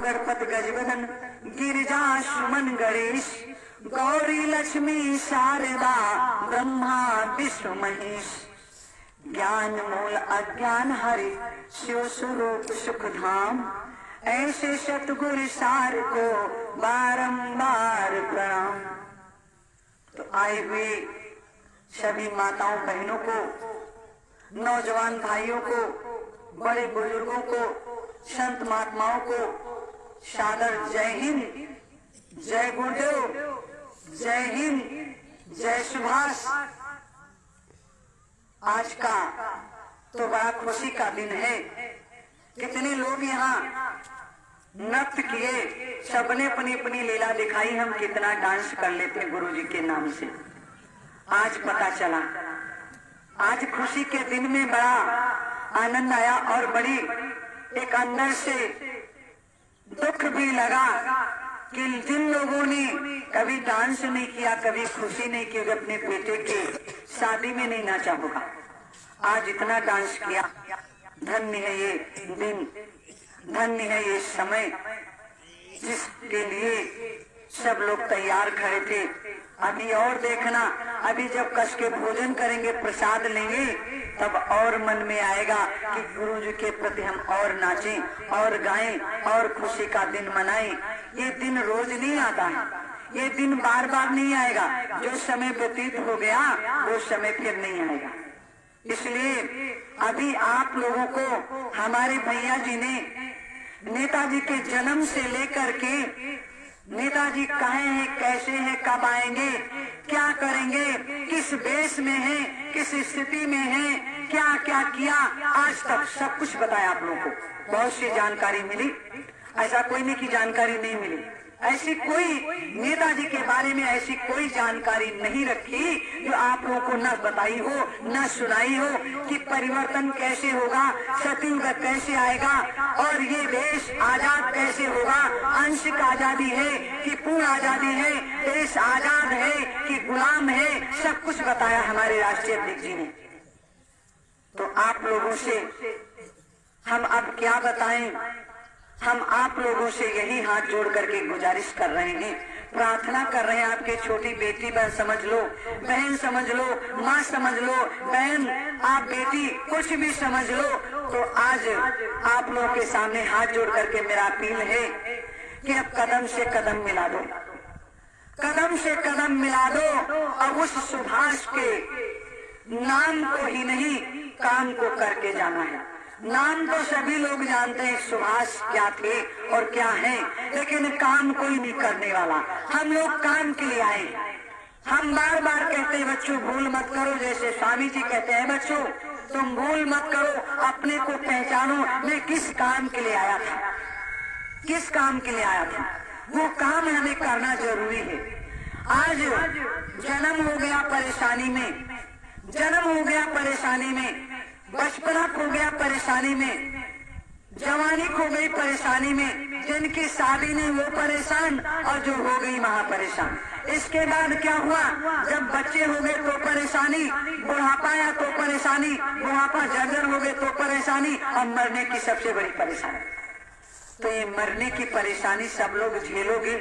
गणपत गजबदन गिरिजा सुमन गणेश गौरी लक्ष्मी शारदा ब्रह्मा विष्णु महेश ज्ञान मूल अज्ञान हरि शिव स्वरूप सुख धाम ऐसे सतगुरु सार को बारंबार प्रणाम। तो आए हुए सभी माताओं बहनों को, नौजवान भाइयों को, बड़े बुजुर्गों को, संत महात्माओं को सादर जय हिंद, जय गुरुदेव, जय हिंद, जय सुभाष। आज का तो बड़ा खुशी का दिन है। कितने लोग यहाँ नृत्य किए, सबने अपनी अपनी लीला दिखाई। हम कितना डांस कर लेते हैं गुरु जी के नाम से। आज पता चला, आज खुशी के दिन में बड़ा आनंद आया और बड़ी एक अंदर से दुख भी लगा कि जिन लोगों ने कभी डांस नहीं किया, कभी खुशी नहीं की, अपने बेटे के शादी में नहीं नाचा होगा, आज इतना डांस किया। धन्य है ये दिन, धन्य है ये समय जिसके लिए सब लोग तैयार खड़े थे। अभी और देखना, अभी जब कस के भोजन करेंगे, प्रसाद लेंगे, तब और मन में आएगा कि गुरु जी के प्रति हम और नाचें और गाएं और खुशी का दिन मनाएं। ये दिन रोज नहीं आता है, ये दिन बार बार नहीं आएगा। जो समय व्यतीत हो गया वो समय फिर नहीं आएगा। इसलिए अभी आप लोगों को हमारे भैया जी ने नेताजी के जन्म से लेकर के नेताजी कहे हैं, कैसे हैं, कब आएंगे, क्या करेंगे, किस देश में हैं, किस स्थिति में हैं, क्या क्या किया, आज तक सब कुछ बताया आप लोगों को। बहुत सी जानकारी मिली, ऐसा कोई नहीं कि जानकारी नहीं मिली। ऐसी कोई नेताजी के बारे में ऐसी कोई जानकारी नहीं रखी जो आप लोगों को न बताई हो, न सुनाई हो कि परिवर्तन कैसे होगा, सतयुग कैसे आएगा और ये देश आजाद कैसे होगा, आंशिक आजादी है कि पूर्ण आजादी है, देश आजाद है कि गुलाम है, सब कुछ बताया हमारे राष्ट्रीय अध्यक्ष जी ने। तो आप लोगों से हम अब क्या बताएं। हम आप लोगों से यही हाथ जोड़ करके गुजारिश कर रहे हैं, प्रार्थना कर रहे हैं। आपके छोटी बेटी बहन समझ लो, बहन समझ लो, माँ समझ लो, बहन आप बेटी कुछ भी समझ लो, तो आज आप लोगों के सामने हाथ जोड़ करके मेरा अपील है कि अब कदम से कदम मिला दो, कदम से कदम मिला दो और उस सुभाष के नाम को ही नहीं काम को करके जाना है। नाम तो सभी लोग जानते हैं सुभाष क्या थे और क्या हैं, लेकिन काम कोई नहीं करने वाला। हम लोग काम के लिए आए। हम बार बार कहते हैं बच्चों भूल मत करो, जैसे स्वामी जी कहते हैं बच्चों तुम भूल मत करो, अपने को पहचानो, मैं किस काम के लिए आया था, किस काम के लिए आया था, वो काम हमें करना जरूरी है। आज जन्म हो गया परेशानी में, जन्म हो गया परेशानी में, बचपना खो गया परेशानी में, जवानी खो गई परेशानी में, जिनकी शादी नहीं वो परेशान और जो हो गई वहां परेशान। इसके बाद क्या हुआ, जब बच्चे हो गए तो परेशानी, बुढ़ापा आया तो परेशानी, बुढ़ापा जर्जर हो गए तो परेशानी और मरने की सबसे बड़ी परेशानी। तो ये मरने की परेशानी सब लोग झेलोगे,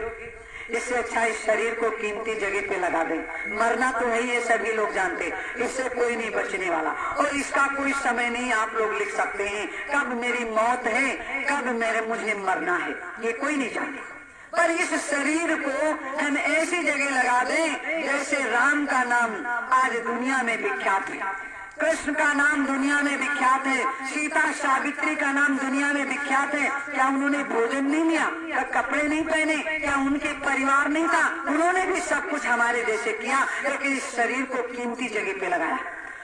इससे अच्छा इस शरीर को कीमती जगह पे लगा दें। मरना तो है ये सभी लोग जानते, इससे कोई नहीं बचने वाला और इसका कोई समय नहीं आप लोग लिख सकते हैं कब मेरी मौत है, कब मुझे मरना है, ये कोई नहीं जानता। पर इस शरीर को हम ऐसी जगह लगा दें जैसे राम का नाम आज दुनिया में विख्यात है, कृष्ण का नाम दुनिया में विख्यात है, सीता सावित्री का नाम दुनिया में विख्यात है। क्या उन्होंने भोजन नहीं लिया, क्या कपड़े नहीं पहने, क्या उनके परिवार नहीं था, उन्होंने भी सब कुछ हमारे जैसे किया, लेकिन इस शरीर को कीमती जगह पे लगाया,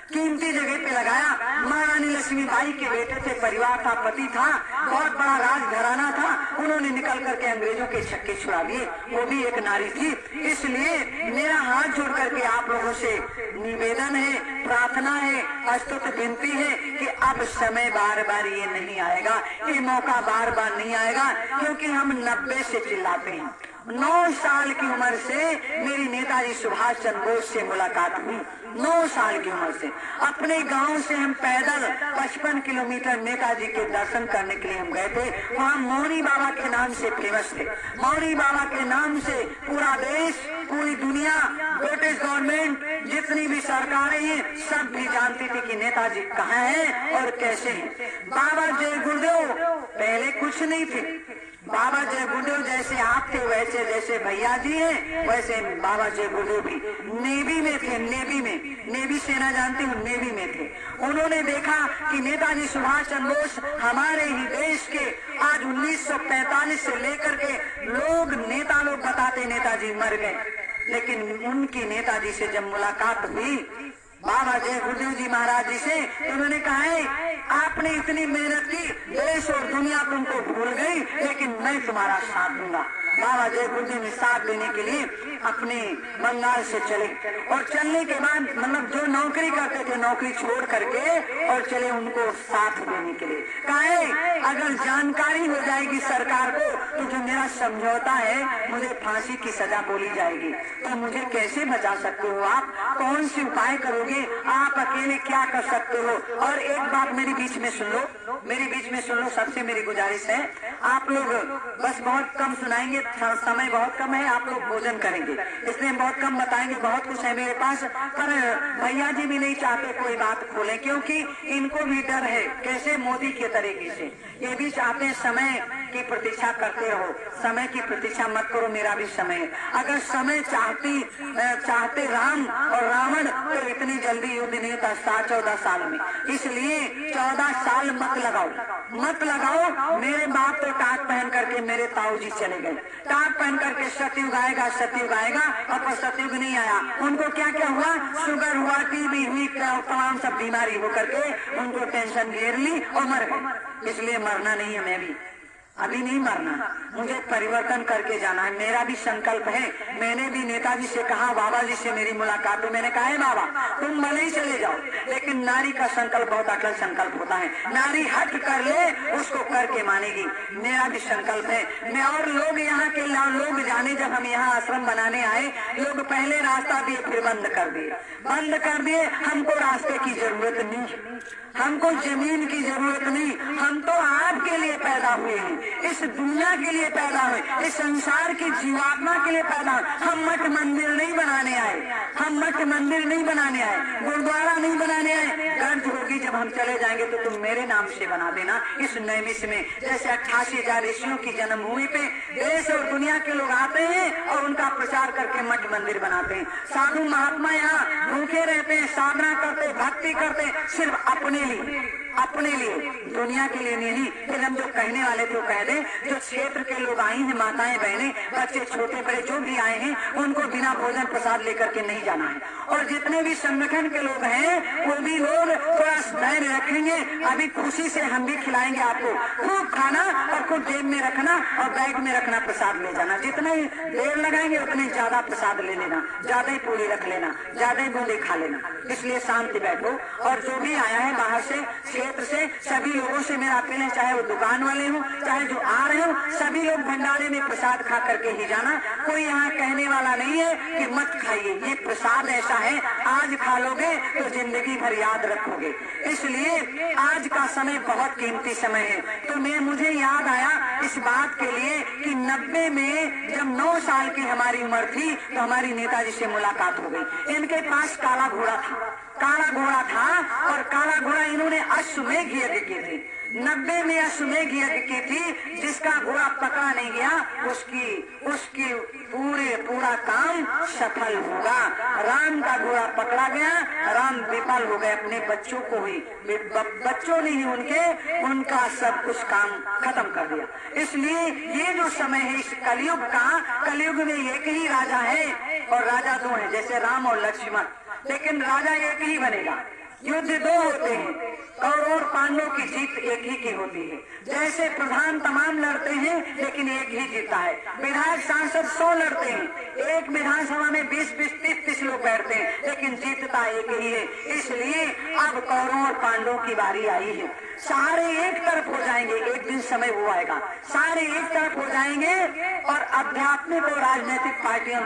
कीमती जगह पे लगाया। महारानी लक्ष्मीबाई के बेटे थे, परिवार था, पति था, बहुत बड़ा राजघराना था, उन्होंने निकल करके अंग्रेजों के छक्के छुड़ा दिए, वो भी एक नारी थी। इसलिए मेरा हाथ जोड़ करके आप लोगों से निवेदन है, प्रार्थना है, अस्तुत विनती है कि अब समय बार बार ये नहीं आएगा, ये मौका बार बार नहीं आएगा, क्योंकि हम 90 से चिल्लाते हैं 9 साल की उम्र से मेरी नेताजी सुभाष चंद्र बोस से मुलाकात हुई। 9 साल की उम्र से अपने गांव से हम पैदल 55 किलोमीटर नेताजी के दर्शन करने के लिए हम गए थे। वहाँ मौनी बाबा के नाम से फेमस थे। मौनी बाबा के नाम से पूरा देश, पूरी दुनिया, ब्रिटिश गवर्नमेंट, जितनी भी सरकारें हैं, सब भी जानती थी कि नेताजी कहाँ हैं और कैसे हैं। बाबा जय गुरुदेव पहले कुछ नहीं थे। बाबा जय गुरुदेव जैसे आप थे, वैसे जैसे भैया जी हैं, वैसे बाबा जय गुरुदेव भी नेवी में थे। नेवी सेना जानते हो, नेवी में थे। उन्होंने देखा कि नेताजी सुभाष चंद्र बोस हमारे ही देश के आज 1945 से लेकर के नेता लोग बताते नेताजी मर गए, लेकिन उनकी नेताजी से जब मुलाकात हुई बाबा जय गुरुदेव जी महाराज जी से, उन्होंने कहा है आपने इतनी मेहनत की, देश और दुनिया तुमको भूल गई, लेकिन मैं तुम्हारा साथ दूंगा। बाबा जय गुरुदेव ने साथ देने के लिए अपने बंगाल से चले और चलने के बाद मतलब जो नौकरी करते थे नौकरी छोड़ करके और चले उनको साथ देने के लिए। कहा है अगर जानकारी हो जाएगी सरकार को तो जो मेरा समझौता है, मुझे फांसी की सजा बोली जाएगी, तो मुझे कैसे बचा सकते हो आप? कौन सी उपाय करोगे? आप अकेले क्या कर सकते हो? और एक बात मेरी बीच में सुन लो, सबसे मेरी गुजारिश है, आप लोग बस बहुत कम सुनाएंगे, समय बहुत कम है, आप लोग भोजन करेंगे इसलिए हम बहुत कम बताएंगे। बहुत कुछ है मेरे पास, पर भैया जी भी नहीं चाहते कोई बात खोलें, क्योंकि इनको भी डर है कैसे मोदी के तरीके से। ये भी चाहते हैं समय की प्रतीक्षा करते रहो, समय की प्रतीक्षा मत करो, मेरा भी समय है। अगर समय चाहते राम और रावण तो इतनी जल्दी युद्ध नहीं होता 14 साल में। इसलिए 14 साल मत लगाओ। मेरे बाप तो टाट पहन करके मेरे ताऊ जी चले गए, टाट पहन करके सतयुग आएगा, और पर सतयुग नहीं आया। उनको क्या क्या हुआ, शुगर हुआ, टीबी हुई, तमाम सब बीमारी होकर के उनको टेंशन घेर ली और मर गए। इसलिए मरना नहीं है, मैं भी अभी नहीं मरना, मुझे परिवर्तन करके जाना है। मेरा भी संकल्प है। मैंने भी नेताजी से कहा, बाबा जी से मेरी मुलाकात हुई, मैंने कहा है बाबा तुम भले ही चले जाओ, लेकिन नारी का संकल्प बहुत अटल संकल्प होता है। नारी हट कर ले, उसको करके मानेगी। मेरा भी संकल्प है। मैं और लोग यहाँ के लोग जाने, जब हम यहाँ आश्रम बनाने आए, लोग पहले रास्ता दिए फिर बंद कर दिए। हमको रास्ते की जरूरत नहीं, हमको जमीन की जरूरत नहीं, हम तो आपके लिए पैदा हुए हैं, इस दुनिया के लिए पैदा हुए, इस संसार की जीवात्मा के लिए पैदा हुए। हम मठ मंदिर नहीं बनाने आए, गुरुद्वारा नहीं बनाने आए। गर्ज होगी जब हम चले जाएंगे तो तुम मेरे नाम से बना देना इस नैमिष में। जैसे 88,000 ऋषियों की जन्मभूमि पे देश और दुनिया के लोग आते हैं और उनका प्रचार करके मठ मंदिर बनाते हैं। साधु महात्मा यहाँ भूखे रहते हैं, साधना करते, भक्ति करते, सिर्फ अपने लिए, दुनिया के लिए नहीं। फिर हम जो कहने वाले थे वो कह दे, जो क्षेत्र के लोग आई हैं, माताएं बहनें, बच्चे छोटे बड़े जो भी आए हैं, उनको बिना भोजन प्रसाद लेकर के नहीं जाना है। और जितने भी संगठन के लोग हैं वो भी लोग थोड़ा धैर्य रखेंगे। अभी खुशी से हम भी खिलाएंगे आपको, खूब खाना और खूब जेब में रखना और बैग में रखना, प्रसाद ले जाना। जितना ही देर लगाएंगे उतनी ज्यादा प्रसाद ले लेना, ज्यादा ही पूरी रख लेना, ज्यादा ही बूंदे खा लेना। इसलिए शांति बैठो। और जो भी आया है बाहर से, क्षेत्र से, सभी लोगों से मेरा अपील है, चाहे वो दुकान वाले हो, चाहे जो आ रहे हो, सभी लोग भंडारे में प्रसाद खा करके ही जाना। कोई यहाँ कहने वाला नहीं है कि मत खाइए, ये प्रसाद ऐसा है, आज खा लोगे तो जिंदगी भर याद रखोगे। इसलिए आज का समय बहुत कीमती समय है। तो मुझे याद आया इस बात के लिए कि 90 में जब 9 साल की हमारी उम्र थी तो हमारी नेताजी से मुलाकात हो गई। इनके पास काला घोड़ा था और काला घोड़ा इन्होंने अश्वमेध यज्ञ किए थे। 90 में अश्वमेध यज्ञ की थी। जिसका घोड़ा पकड़ा नहीं गया उसकी पूरा काम सफल होगा। राम का घोड़ा पकड़ा गया, राम विफल हो गए, अपने बच्चों को ही, बच्चों ने ही उनका सब कुछ काम खत्म कर दिया। इसलिए ये जो समय है इस कलयुग में एक ही राजा है और राजा 2 हैं, जैसे राम और लक्ष्मण, लेकिन राजा एक ही बनेगा। युद्ध 2 होते हैं, कौरव और पांडवों की जीत एक ही की होती है। जैसे प्रधान तमाम लड़ते हैं लेकिन एक ही जीता है। विधायक सांसद 100 लड़ते हैं, एक विधानसभा में 20-20, 30-30 लोग बैठते हैं, लेकिन जीतता एक ही है। इसलिए अब कौरव और पांडवों की बारी आई है। सारे एक तरफ हो जाएंगे, एक दिन समय वो आएगा, सारे एक तरफ हो जाएंगे और आध्यात्मिक और राजनीतिक पार्टियां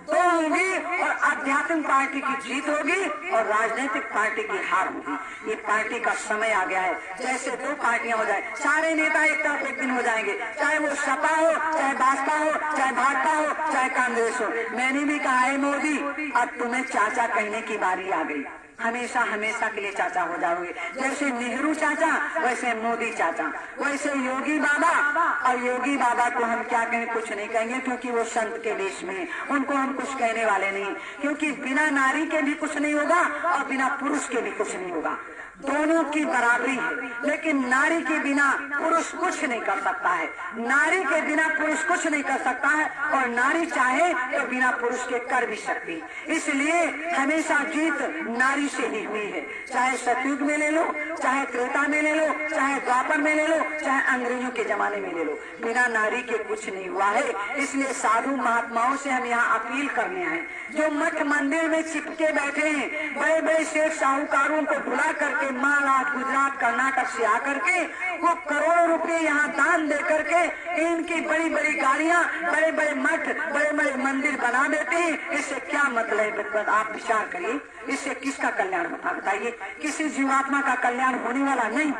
दो होंगी और आध्यात्मिक पार्टी की जीत होगी और राजनीतिक पार्टी की हार होगी। ये पार्टी का समय आ गया है। जैसे दो पार्टियां हो जाए, सारे नेता एक तरफ एक दिन हो जाएंगे, चाहे वो सपा हो, चाहे भाजपा हो, चाहे भाजपा हो, चाहे कांग्रेस हो। मैंने भी कहा है मोदी, अब तुम्हें चाचा कहने की बारी आ गई। हमेशा हमेशा के लिए चाचा हो जाओगे। जैसे नेहरू चाचा, वैसे मोदी चाचा, वैसे योगी बाबा। और योगी बाबा को हम क्या कहें, कुछ नहीं कहेंगे, क्योंकि वो संत के देश में, उनको हम कुछ कहने वाले नहीं। क्योंकि बिना नारी के भी कुछ नहीं होगा और बिना पुरुष के भी कुछ नहीं होगा। दोनों की बराबरी है, लेकिन नारी के बिना पुरुष कुछ नहीं कर सकता है, नारी के बिना पुरुष कुछ नहीं कर सकता है, और नारी चाहे तो बिना पुरुष के कर भी सकती। इसलिए हमेशा जीत नारी से ही हुई है। चाहे सतयुग में ले लो, चाहे त्रेता में ले लो, चाहे द्वापर में ले लो, चाहे अंग्रेजों के जमाने में ले लो, बिना नारी के कुछ नहीं हुआ है। इसलिए साधु महात्माओं से हम यहाँ अपील करने आए, जो मठ मंदिर में चिपके बैठे हैं, बड़े बड़े शेख साहूकारों को बुला करके महाराष्ट्र, गुजरात, कर्नाटक से आकर के वो करोड़ों रुपए यहाँ दान दे करके इनकी बड़ी बड़ी गाड़ियाँ, बड़े बड़े मठ, बड़े बड़े मंदिर बना देते हैं। इससे क्या मतलब है, आप विचार करिए, इससे किसका कल्याण होता बताइए? किसी जीवात्मा का कल्याण होने वाला नहीं।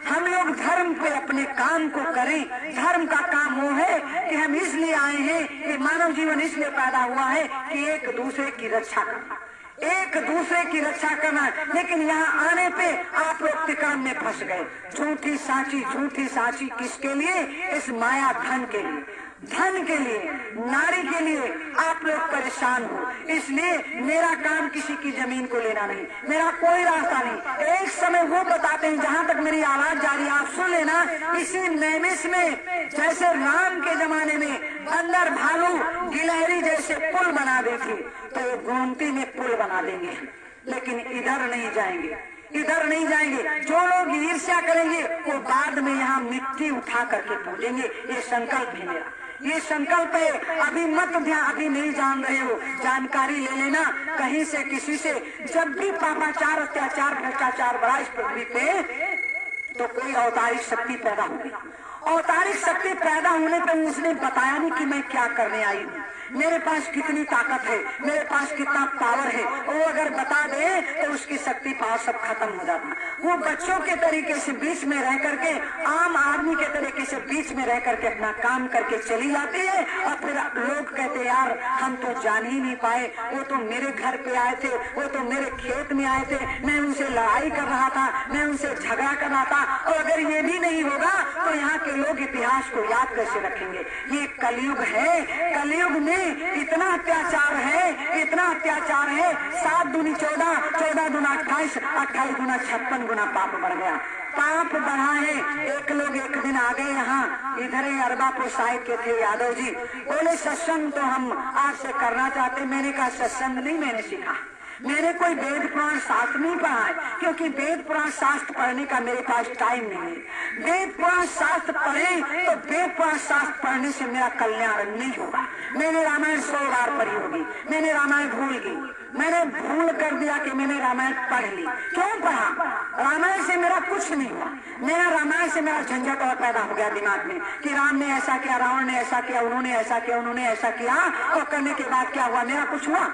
हम लोग धर्म पे अपने काम को करें। धर्म का काम वो है कि हम इसलिए आए हैं कि मानव जीवन इसलिए पैदा हुआ है कि एक दूसरे की रक्षा करना, एक दूसरे की रक्षा करना। लेकिन यहाँ आने पे आप लोग तिकड़म में फंस गए। झूठी साची किसके लिए? इस माया धन के लिए, धन के लिए, नारी के लिए आप लोग परेशान हो। इसलिए मेरा काम किसी की जमीन को लेना नहीं, मेरा कोई रास्ता नहीं। एक समय वो बताते हैं, जहाँ तक मेरी आवाज जा रही है आप सुन लेना, इसी नैमिष में जैसे राम के जमाने में बंदर भालू गिलहरी जैसे पुल बना देते, तो गोमती में पुल बना देंगे। लेकिन इधर नहीं जाएंगे, इधर नहीं जाएंगे। जो लोग ईर्ष्या करेंगे वो बाद में यहाँ मिट्टी उठा करके पूजेंगे। ये संकल्प है मेरा, ये संकल्प है। अभी मत ध्यान, अभी नहीं जान रहे हो, जानकारी ले लेना कहीं से, किसी से। जब भी पापाचार, अत्याचार, भ्रष्टाचार बढ़ा इस पृथ्वी पे, तो कोई अवतारिक शक्ति पैदा होगी। अवतारिक शक्ति पैदा होने पर उसने बताया नहीं कि मैं क्या करने आई हूँ, मेरे पास कितनी ताकत है, मेरे पास कितना पावर है। वो अगर बता दे तो उसकी शक्ति पावर सब खत्म हो जाता। वो बच्चों के तरीके से बीच में रह करके, आम आदमी के तरीके से बीच में रह करके अपना काम करके चली जाती है। और फिर लोग कहते यार हम तो जान ही नहीं पाए, वो तो मेरे घर पे आए थे, वो तो मेरे खेत में आए थे, मैं उनसे लड़ाई कर रहा था, मैं उनसे झगड़ा कर रहा था। और अगर ये भी नहीं होगा तो यहाँ के लोग इतिहास को याद कैसे रखेंगे? ये कलयुग है, कलयुग में इतना अत्याचार है, इतना अत्याचार है। 7 दूनी 14, 14 दूना 28, 28 दूना 56 गुना पाप बढ़ गया। पाप बढ़ा है। एक लोग एक दिन आ गए यहाँ, इधर ही अरबापुर साहिब के थे यादव जी, बोले सत्संग तो हम आपसे करना चाहते। मैंने कहा सत्संग नहीं मैंने सीखा, मैंने कोई वेद पुराण शास्त्र नहीं पढ़ा है, क्योंकि वेद पुराण शास्त्र पढ़ने का मेरे पास टाइम नहीं है। वेद पुराण शास्त्र पढ़े तो वेद पुराण शास्त्र पढ़ने से मेरा कल्याण नहीं होगा। मैंने रामायण 100 बार पढ़ी होगी, मैंने रामायण भूल गई, मैंने भूल कर दिया कि मैंने रामायण पढ़ ली। क्यों पढ़ा? रामायण से मेरा कुछ नहीं हुआ। मेरा रामायण से मेरा झंझट और पैदा हो गया दिमाग में कि राम ने ऐसा किया, रावण ने ऐसा किया, उन्होंने ऐसा किया, उन्होंने ऐसा किया, और करने के बाद क्या हुआ? मेरा कुछ हुआ?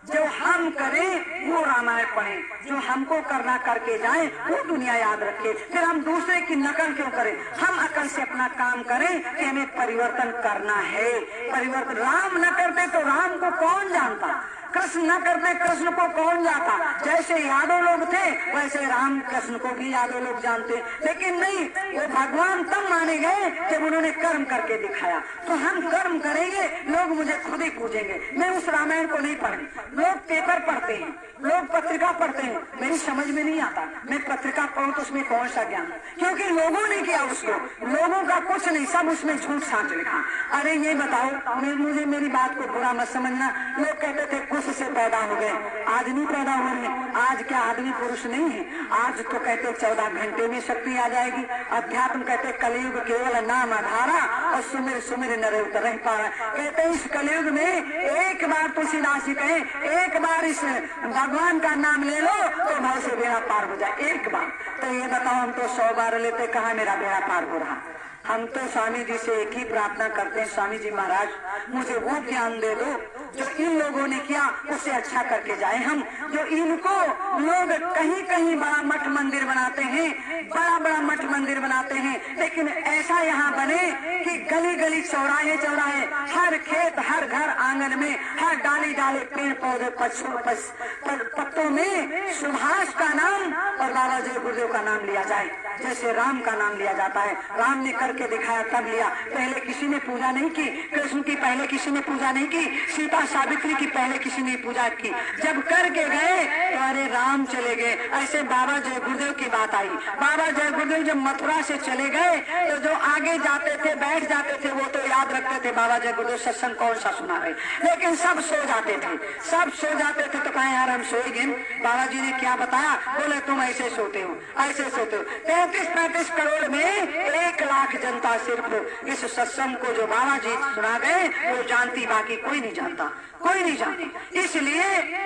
जो हम करें वो रामायण पढ़े, जो हमको करना करके जाए वो दुनिया याद रखे। फिर हम दूसरे की नकल क्यों करें? हम अकल से अपना काम करें कि हमें परिवर्तन करना है। परिवर्तन राम न करते तो राम को कौन जानता, कृष्ण न करते कृष्ण को कौन जाता। जैसे यादव लोग थे वैसे राम कृष्ण को भी यादव लोग जानते, लेकिन नहीं, वो भगवान तब माने गए जब उन्होंने कर्म करके दिखाया। तो हम कर्म करेंगे, लोग मुझे खुद ही पूछेंगे। मैं उस रामायण को नहीं पढ़ी। लोग पेपर पढ़ते हैं, लोग पत्रिका पढ़ते हैं, मेरी समझ में नहीं आता। मैं पत्रिका पढ़ूं तो उसमें कौन सा ज्ञान, क्योंकि लोगों ने किया उसको, लोगों का कुछ नहीं, सब उसमें झूठ साँच लिखा। अरे ये बताओ, मुझे मेरी बात को बुरा मत समझना। लोग कहते थे कुछ पुरुष से पैदा हो गए, आदमी पैदा हुए हैं। आज क्या आदमी पुरुष नहीं है? आज तो कहते 14 घंटे में शक्ति आ जाएगी। अध्यात्म कहते कलयुग केवल नाम आधारा और सुमिर सुमिर नर उतर नहीं पा रहा। कहते इस कलयुग में एक बार तुलसीदास जी कहे, एक बार इस भगवान का नाम ले लो तो भाव से बेड़ा पार हो जाए। एक बार तो ये बताओ, हम तो 100 बार लेते, कहाँ मेरा बेड़ा पार हो रहा। हम तो स्वामी जी से एक ही प्रार्थना करते हैं, स्वामी जी महाराज मुझे वो ज्ञान दे दो जो इन लोगों ने किया उसे अच्छा करके जाए हम। जो इनको लोग कहीं कहीं बड़ा मठ मंदिर बनाते हैं, बड़ा बड़ा मठ मंदिर बनाते हैं, लेकिन ऐसा यहाँ बने कि गली गली चौराहे चौराहे, हर खेत हर घर आंगन में, हर डाली डाले पेड़ पौधे पत्तों में सुभाष का नाम और बाबा जय गुरुदेव का नाम लिया जाए। जैसे राम का नाम लिया जाता है, राम ने करके दिखाया तब लिया। पहले किसी ने पूजा नहीं की, कृष्ण की पहले किसी ने पूजा नहीं की, सीता सावित्री की पहले किसी ने पूजा की। जब करके गए तो अरे राम चले गए। ऐसे बाबा जय गुरुदेव की बात आई। बाबा जय गुरुदेव जब मथुरा से चले गए तो जो आगे जाते थे बैठ जाते थे वो तो याद रखते थे बाबा जय गुरुदेव सत्संग कौन सा सुना रहे, लेकिन सब सो जाते थे। सब सो जाते थे तो कहे यार हम सोएंगे, बाबा जी ने क्या बताया? बोले तुम ऐसे सोते हो, ऐसे सोते हो। 33-35 करोड़ में 1 लाख जनता सिर्फ इस सत्संग को जो बाबा जी सुना गए वो जानती, बाकी कोई नहीं जानता, कोई नहीं जानती। इसलिए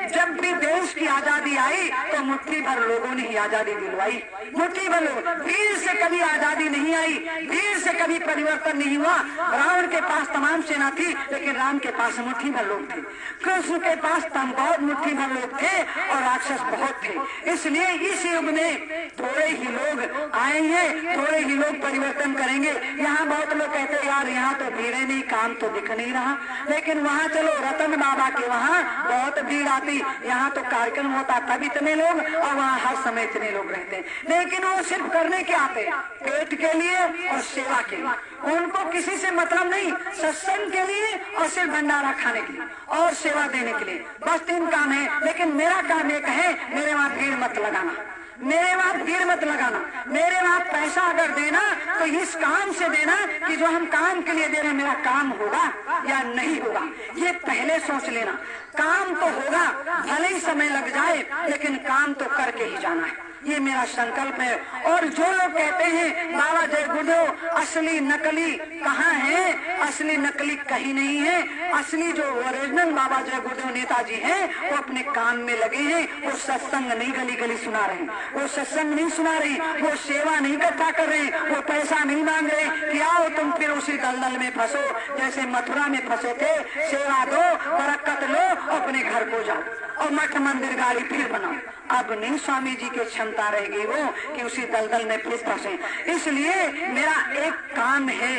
जब भी देश की आजादी आई तो मुट्ठी भर लोगों ने ही आजादी दिलवाई, मुट्ठी भर लोग। भीड़ से कभी आजादी नहीं आई, भीड़ से कभी परिवर्तन नहीं हुआ। रावण के पास तमाम सेना थी लेकिन राम के पास मुट्ठी भर लोग थे। कृष्ण के पास बहुत मुट्ठी भर लोग थे और राक्षस बहुत थे। इसलिए इस युग में थोड़े ही लोग आएंगे, थोड़े ही लोग परिवर्तन करेंगे। यहाँ बहुत लोग कहते यार यहाँ तो भीड़ नहीं, काम तो दिख नहीं रहा, लेकिन वहाँ चलो रतन बाबा के वहाँ बहुत भीड़ आती। यहाँ तो कार्यक्रम होता तब इतने लोग और वहाँ हर समय इतने लोग रहते हैं, लेकिन वो सिर्फ करने के आते, पेट के लिए और सेवा के लिए। उनको किसी से मतलब नहीं, सत्संग के लिए और सिर्फ भंडारा खाने के लिए और सेवा देने के लिए, बस 3 काम है। लेकिन मेरा काम एक है, मेरे वहाँ भीड़ मत लगाना, मेरे वहाँ भीड़ मत लगाना। मेरे वहाँ पैसा अगर देना तो इस काम से देना कि जो हम काम के लिए दे रहे हैं मेरा काम होगा या नहीं होगा, ये पहले सोच लेना। काम तो होगा, भले ही समय लग जाए, लेकिन काम तो करके ही जाना है, ये मेरा संकल्प है। और जो लोग कहते हैं बाबा जय गुरुदेव असली नकली कहाँ है, असली नकली कहीं नहीं है। असली जो ओरिजिनल बाबा जय गुरुदेव नेताजी हैं वो अपने काम में लगे हैं। वो सत्संग नहीं गली गली सुना रहे, वो सत्संग नहीं सुना रहे, वो सेवा नहीं इकट्ठा कर रहे, वो पैसा नहीं मांग रहे कि आओ तुम फिर उसी दलदल में फंसो जैसे मथुरा में फंसे थे। सेवा दो, बरकत लो, अपने घर को जाओ और मठ मंदिर गाड़ी फिर बनाओ। अब नहीं स्वामी जी की क्षमता रहेगी वो कि उसी दलदल में फिर फंसे। इसलिए मेरा एक काम है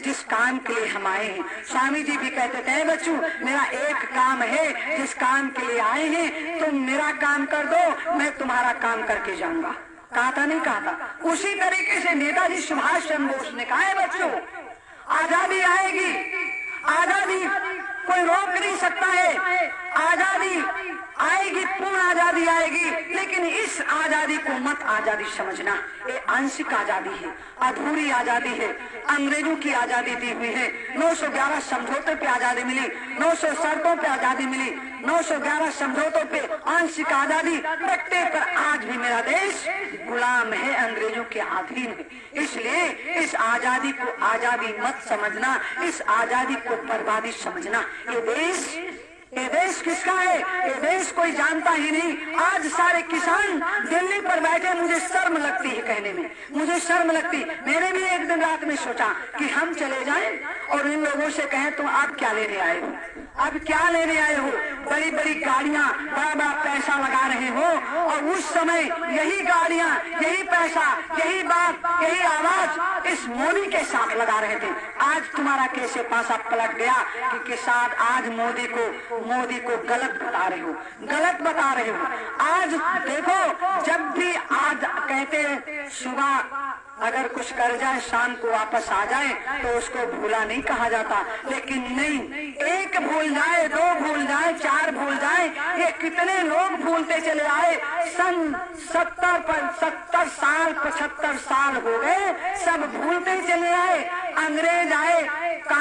जिस काम के लिए हम आए हैं। स्वामी जी भी कहते थे बच्चों मेरा एक काम है जिस काम के लिए आए हैं, तुम मेरा काम कर दो, मैं तुम्हारा काम करके जाऊंगा। कहा था नहीं कहा था? उसी तरीके से नेताजी सुभाष चंद्र बोस ने कहा है बच्चों आजादी आएगी, आजादी कोई रोक नहीं सकता है, आजादी आएगी, पूर्ण आजादी आएगी, लेकिन इस आजादी को मत आजादी समझना। ये आंशिक आजादी है, अधूरी आजादी है। अंग्रेजों की आजादी दी हुई है, 911 समझौते पे आजादी मिली, 900 शर्तों पे आजादी मिली, 911 समझौतों पे आंशिक आजादी रखते पर आज भी मेरा देश गुलाम है, अंग्रेजों के अधीन है। इसलिए इस आजादी को आजादी मत समझना, इस आजादी को बर्बादी समझना। ये देश किसका है? ये देश कोई जानता ही नहीं। आज सारे किसान दिल्ली पर बैठे, मुझे शर्म लगती है कहने में, मुझे शर्म लगती। मैंने भी एक दिन रात में सोचा कि हम चले जाएं और इन लोगों से कहें तुम आप क्या लेने आए हो, अब क्या लेने आए हो? बड़ी बड़ी गाड़ियां, बड़ा बड़ा पैसा लगा रहे हो, और उस समय यही गाड़ियां, यही पैसा, यही बात, यही आवाज इस मोदी के साथ लगा रहे थे। आज तुम्हारा कैसे पासा पलट गया कि किसान आज मोदी को गलत बता रहे हो, गलत बता रहे हो। आज देखो जब भी आज कहते हैं सुबह अगर कुछ कर जाए शाम को वापस आ जाए तो उसको भूला नहीं कहा जाता, लेकिन नहीं, एक भूल जाए, 2 भूल जाए, 4 भूल जाए, ये कितने लोग भूलते चले आए। सन 70 साल 75 साल हो गए, सब भूलते चले आए। अंग्रेज आए,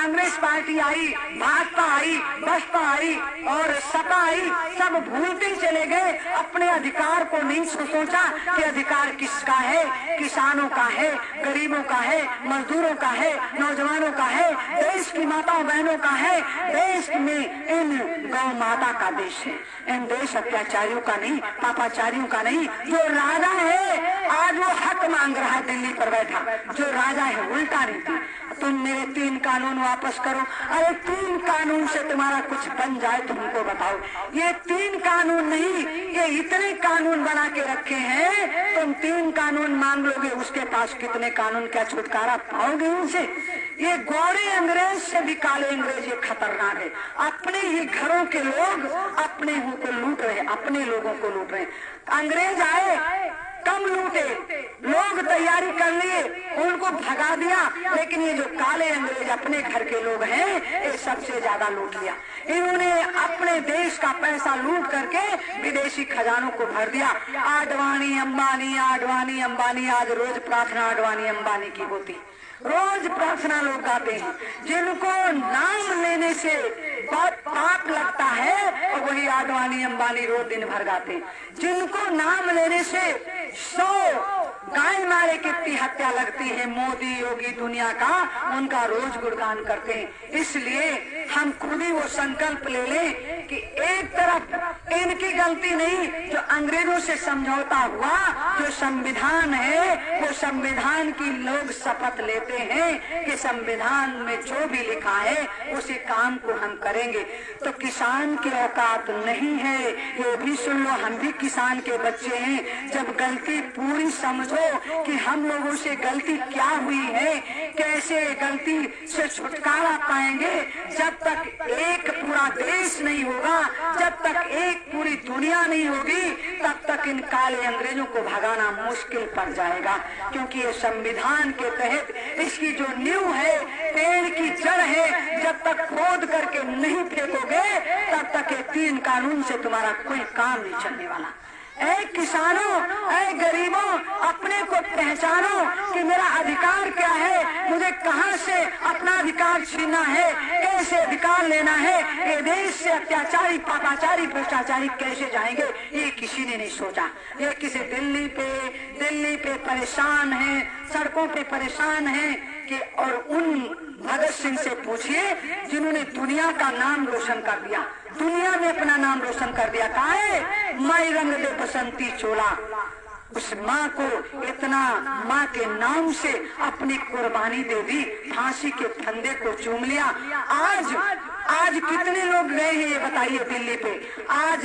कांग्रेस पार्टी आई, भाजपा आई, बसपा आई और सपा आई, सब भूलते ही चले गए। अपने अधिकार को नहीं सोचा कि अधिकार किसका है, किसानों का है, गरीबों का है, मजदूरों का है, नौजवानों का है, देश की माताओं बहनों का है। देश में इन गौ माता का देश है, इन देश अत्याचारियों का नहीं, पापाचारियों का नहीं। जो राजा है आज वो हक मांग रहा है दिल्ली पर बैठा, जो राजा है उल्टा नीति। तुम मेरे 3 कानून वापस करो। अरे 3 कानून से तुम्हारा कुछ बन जाए तो हमको बताओ। ये 3 कानून नहीं, ये इतने कानून बना के रखे हैं। तुम 3 कानून मांग लोगे, उसके पास कितने कानून, क्या छुटकारा पाओगे उनसे? ये गोरे अंग्रेज से भी काले अंग्रेज ये खतरनाक है। अपने ही घरों के लोग अपने ही को लूट रहे, अपने लोगों को लूट रहे। अंग्रेज आए, कम लूटे, लोग तैयारी कर लिए, उनको भगा दिया, लेकिन ये जो काले अंग्रेज अपने घर के लोग हैं, ये सबसे ज्यादा लूट लिया। इन्होंने अपने देश का पैसा लूट करके विदेशी खजानों को भर दिया। आडवाणी अंबानी, आडवाणी अंबानी, आज रोज प्रार्थना आडवाणी अंबानी की होती, रोज प्रार्थना लोग गाते हैं। जिनको नाम लेने से बहुत पाप लगता है और वही आडवाणी अंबानी रोज दिन भर गाते हैं। जिनको नाम लेने से 100 गाय मारे कितनी हत्या लगती है, मोदी योगी दुनिया का, उनका रोज गुणगान करते हैं। इसलिए हम खुद ही वो संकल्प ले लें कि एक तरफ इनकी गलती नहीं, जो अंग्रेजों से समझौता हुआ, जो संविधान है वो संविधान की लोग शपथ लेते हैं कि संविधान में जो भी लिखा है उसी काम को हम करेंगे। तो किसान की औकात नहीं है, ये भी सुन लो, हम भी किसान के बच्चे हैं। जब गलती पूरी समझो कि हम लोगों से गलती क्या हुई है, कैसे गलती से छुटकारा पाएंगे। जब तक एक पूरा देश नहीं होगा, जब तक एक पूरी दुनिया नहीं होगी, तब तक इन काले अंग्रेजों को भगाना मुश्किल पड़ जाएगा। क्योंकि ये संविधान के तहत इसकी जो नींव है, पेड़ की जड़ है, जब तक खोद करके नहीं फेंकोगे तब तक ये 3 कानून से तुम्हारा कोई काम नहीं चलने वाला। ऐ किसानों, ऐ गरीबों, अपने को पहचानो कि मेरा अधिकार क्या है, मुझे कहां से अपना अधिकार छीनना है, कैसे अधिकार लेना है। ये देश से अत्याचारी, पापाचारी, भ्रष्टाचारी कैसे जाएंगे, ये किसी ने नहीं सोचा। ये किसी दिल्ली पे परेशान है, सड़कों पे परेशान है कि, और उन भगत सिंह से पूछिए जिन्होंने दुनिया का नाम रोशन कर दिया, दुनिया में अपना नाम रोशन कर दिया। कहा है माई रंग दे बसंती चोला, उस माँ को इतना, माँ के नाम से अपनी कुर्बानी दे दी, फांसी के फंदे को चूम लिया। आज कितने लोग गए हैं ये बताइए दिल्ली पे। आज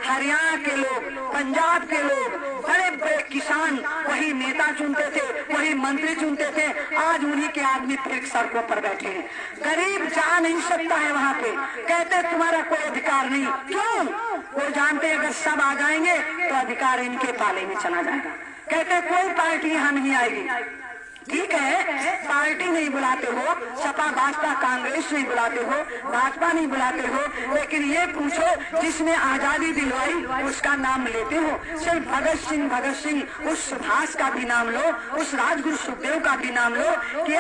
हरियाणा के लोग, पंजाब के लोग, बड़े बड़े किसान वही नेता चुनते थे, वही मंत्री चुनते थे, आज उन्हीं के आदमी फिर सड़कों पर बैठे हैं। गरीब जा नहीं सकता है वहाँ पे, कहते तुम्हारा कोई अधिकार नहीं। क्यों? वो जानते अगर सब आ जाएंगे तो अधिकार इनके पाले में चला जाएगा। कहते कोई पार्टी यहाँ नहीं आएगी। ठीक है, पार्टी नहीं बुलाते हो, सपा बसपा कांग्रेस नहीं बुलाते हो, भाजपा नहीं बुलाते हो, लेकिन ये पूछो जिसने आजादी दिलवाई उसका नाम लेते हो। सिर्फ भगत सिंह उस सुभाष का भी नाम लो, उस राजगुरु सुखदेव का भी नाम लो। कि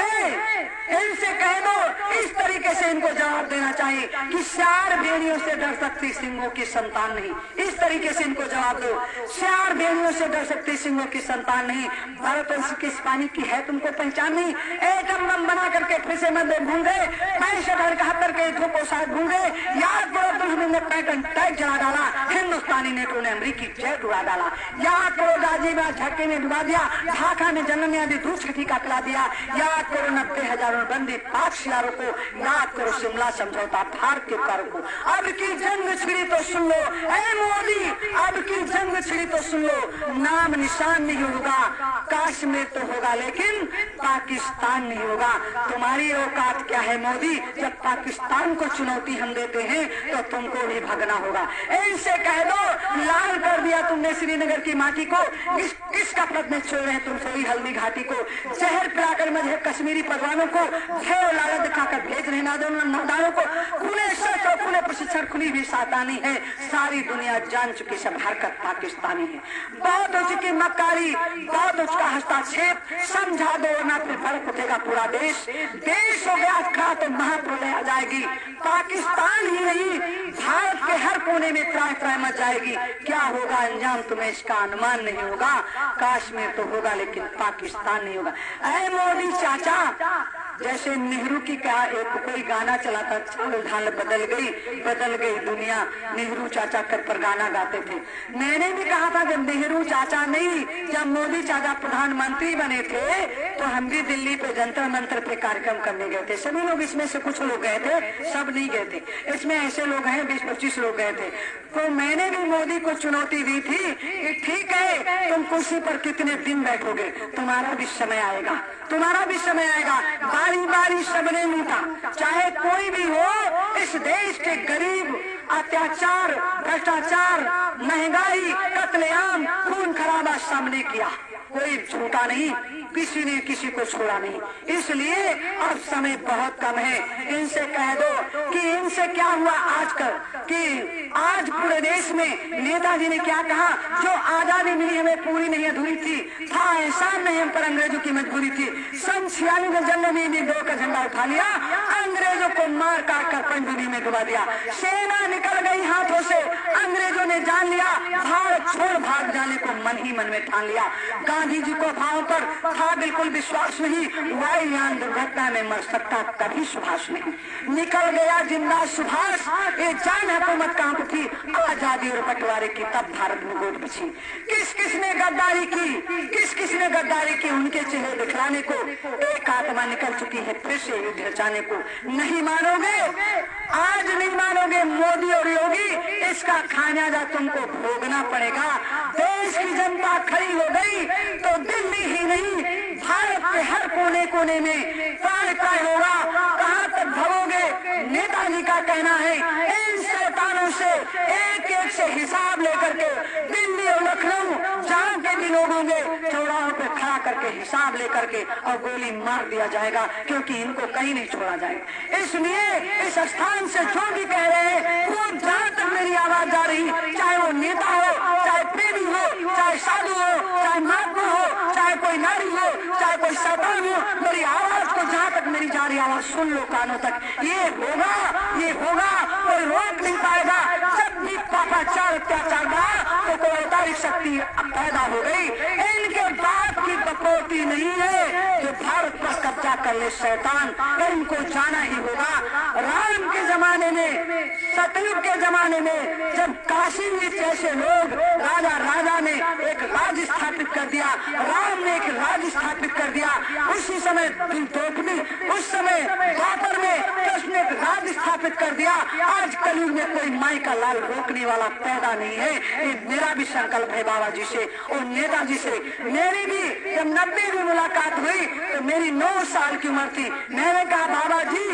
इनसे कह दो, इस तरीके से इनको जवाब देना चाहिए कि 4 भेड़ियों से डर सकती सिंहों की संतान नहीं। इस तरीके से इनको जवाब दो, 4 भेड़ियों से डर सकती सिंहों की संतान नहीं। भारतवर्ष किस पानी की है तुमको पहचान नहीं। एटम बम बना करके फिर से मध्य घूम गए, 65-71 के युद्धों को साथ घूम गए। याद करो दुश्मन ने पैटर्न टैग जला डाला, हिंदुस्तानी नेटो ने अमरीकी जेट उड़ा डाला। याद करो गाजीबाद झटके में डुबा दिया, ढाका में जनरल न्यायाधीश दूसरी टीका पिला दिया। याद करो 90,000 बंदी पाक शियारों को। याद करो शिमला समझौता, भारत के कर को। अब की जंग छिड़ी तो सुन लो, ऐ मोदी, अब की जंग छिड़ी तो सुन लो। नाम निशान नहीं होगा, कश्मीर तो होगा लेकिन पाकिस्तान नहीं होगा। तुम्हारी औकात क्या है मोदी? जब पाकिस्तान को चुनौती हम देते हैं तो तुमको भी भागना होगा। इनसे कह दो, लाल कर दिया तुमने श्रीनगर की माटी को। किस किसका पद में छोड़ रहे हैं तुम सोई हल्दी घाटी को, जहर पिलाकर मजहब कश्मीरी परवानों को, भय लालच दिखाकर भेज रहे नादानों को, खुले शर्त और खुले प्रशिक्षण खुली भी सातानी है, सारी दुनिया जान चुकी सब हरकत पाकिस्तानी है। बहुत हो चुकी मक्कारी, बहुत हो चुका हस्तक्षेप, समझा दो वरना फिर भड़क उठेगा पूरा देश। देश हो गया खड़ा तो महाप्रलय आ जाएगी, पाकिस्तान ही नहीं भारत के हर कोने में त्राह त्राह मच जाएगी। क्या होगा अंजाम तुम्हें इसका अनुमान नहीं होगा। कश्मीर तो होगा लेकिन पाकिस्तान नहीं होगा। ऐ मोदी चाचा, जैसे नेहरू की क्या एक कोई गाना चला था, चाल ढाल बदल गई दुनिया, नेहरू चाचा कर पर गाना गाते थे। मैंने भी कहा था जब नेहरू चाचा नहीं, जब मोदी चाचा प्रधानमंत्री बने थे तो हम भी दिल्ली पे जंतर मंतर पे कार्यक्रम करने गए थे। सभी लोग, इसमें से कुछ लोग गए थे, सब नहीं गए थे, इसमें ऐसे लोग हैं 20-25 लोग गए थे। तो मैंने भी मोदी को चुनौती दी थी कि ठीक है तुम कुर्सी पर कितने दिन बैठोगे, तुम्हारा भी समय आएगा, तुम्हारा भी समय आएगा। बारी बारी सबने लूटा, चाहे कोई भी हो। इस देश के गरीब अत्याचार, भ्रष्टाचार, महंगाई, कत्लेआम, खून खराबा सबने किया, कोई छूटा नहीं, किसी ने किसी को छोड़ा नहीं। इसलिए अब समय बहुत कम है। इनसे कह दो कि इनसे क्या हुआ आजकल, कि आज पूरे देश में नेताजी ने क्या कहा, जो आजादी मिली हमें पूरी नहीं अधूरी थी, था एहसान नहीं हम पर अंग्रेजों की मजबूरी थी। सन 46 में जनरल ने 2 का झंडा उठा लिया, अंग्रेजों को मार काट कर पनडुब्बी में डुबा दिया। सेना निकल गई हाथों से, अंग्रेजों ने जान लिया, भारत छोड़ भाग जाने को मन ही मन में ठान लिया। गांधी जी को भाव पर था बिल्कुल विश्वास नहीं, वायुयान दुर्घटना में मर सकता कभी सुभाष नहीं। निकल गया जिंदा सुभाष, ये जान हुकूमत कहाँ थी, आजादी और बंटवारे की तब भारत में गोद बची। किस किसने गद्दारी की, किस किसने गद्दारी की, उनके चेहरे दिखलाने को एक आत्मा निकल चुकी है फिर से युद्ध रचाने को। नहीं मानोगे, आज नहीं मानोगे मोदी और योगी, इसका खामियाजा तुमको भोगना पड़ेगा। देश की जनता खड़ी हो गई तो दिल्ली ही नहीं भारत के हर कोने कोने में प्राण काय होगा। कहाँ तक भरोगे, नेताजी का कहना है इन शैतानों से एक एक से हिसाब लेकर के दिल्ली और लखनऊ जहाँ के भी लोग होंगे चौराहों पे खड़ा करके हिसाब लेकर के और गोली मार दिया जाएगा, क्योंकि इनको कहीं नहीं छोड़ा जाएगा। इसलिए इस स्थान से जो भी कह रहे हैं वो जहाँ तक मेरी आवाज जा रही, चाहे वो नेता हो, चाहे प्रेमी हो, चाहे साधु हो, चाहे महात्मा हो, चाहे कोई नारी हो, चाहे कोई शैतान हो, मेरी आवाज को जहाँ तक मेरी जा रही आवाज सुन लो कानों तक। ये होगा, ये होगा, कोई रोक नहीं पाएगा। जब भी पापाचार अत्याचार बड़ा तो कोई अवतारी शक्ति पैदा हो गई। इनके बाप की बकौती नहीं है जो भारत पर कब्जा कर ले शैतान, इनको जाना ही होगा। राम के जमाने में, सतयुग के जमाने में जब काशी में जैसे लोग राजा ने एक राज्य स्थापित कर दिया, राम ने एक राज्य स्थापित कर दिया, उसी समय द्रौपदी, उस समय द्वापर में कृष्ण ने एक राज्य स्थापित कर दिया। आज कलयुग में कोई माई का लाल रोकने वाला पैदा नहीं है। ये मेरा भी संकल्प है बाबा जी से और नेताजी से। मेरी भी जब 90 में मुलाकात हुई तो मेरी 9 साल की उम्र थी। मैंने कहा बाबा जी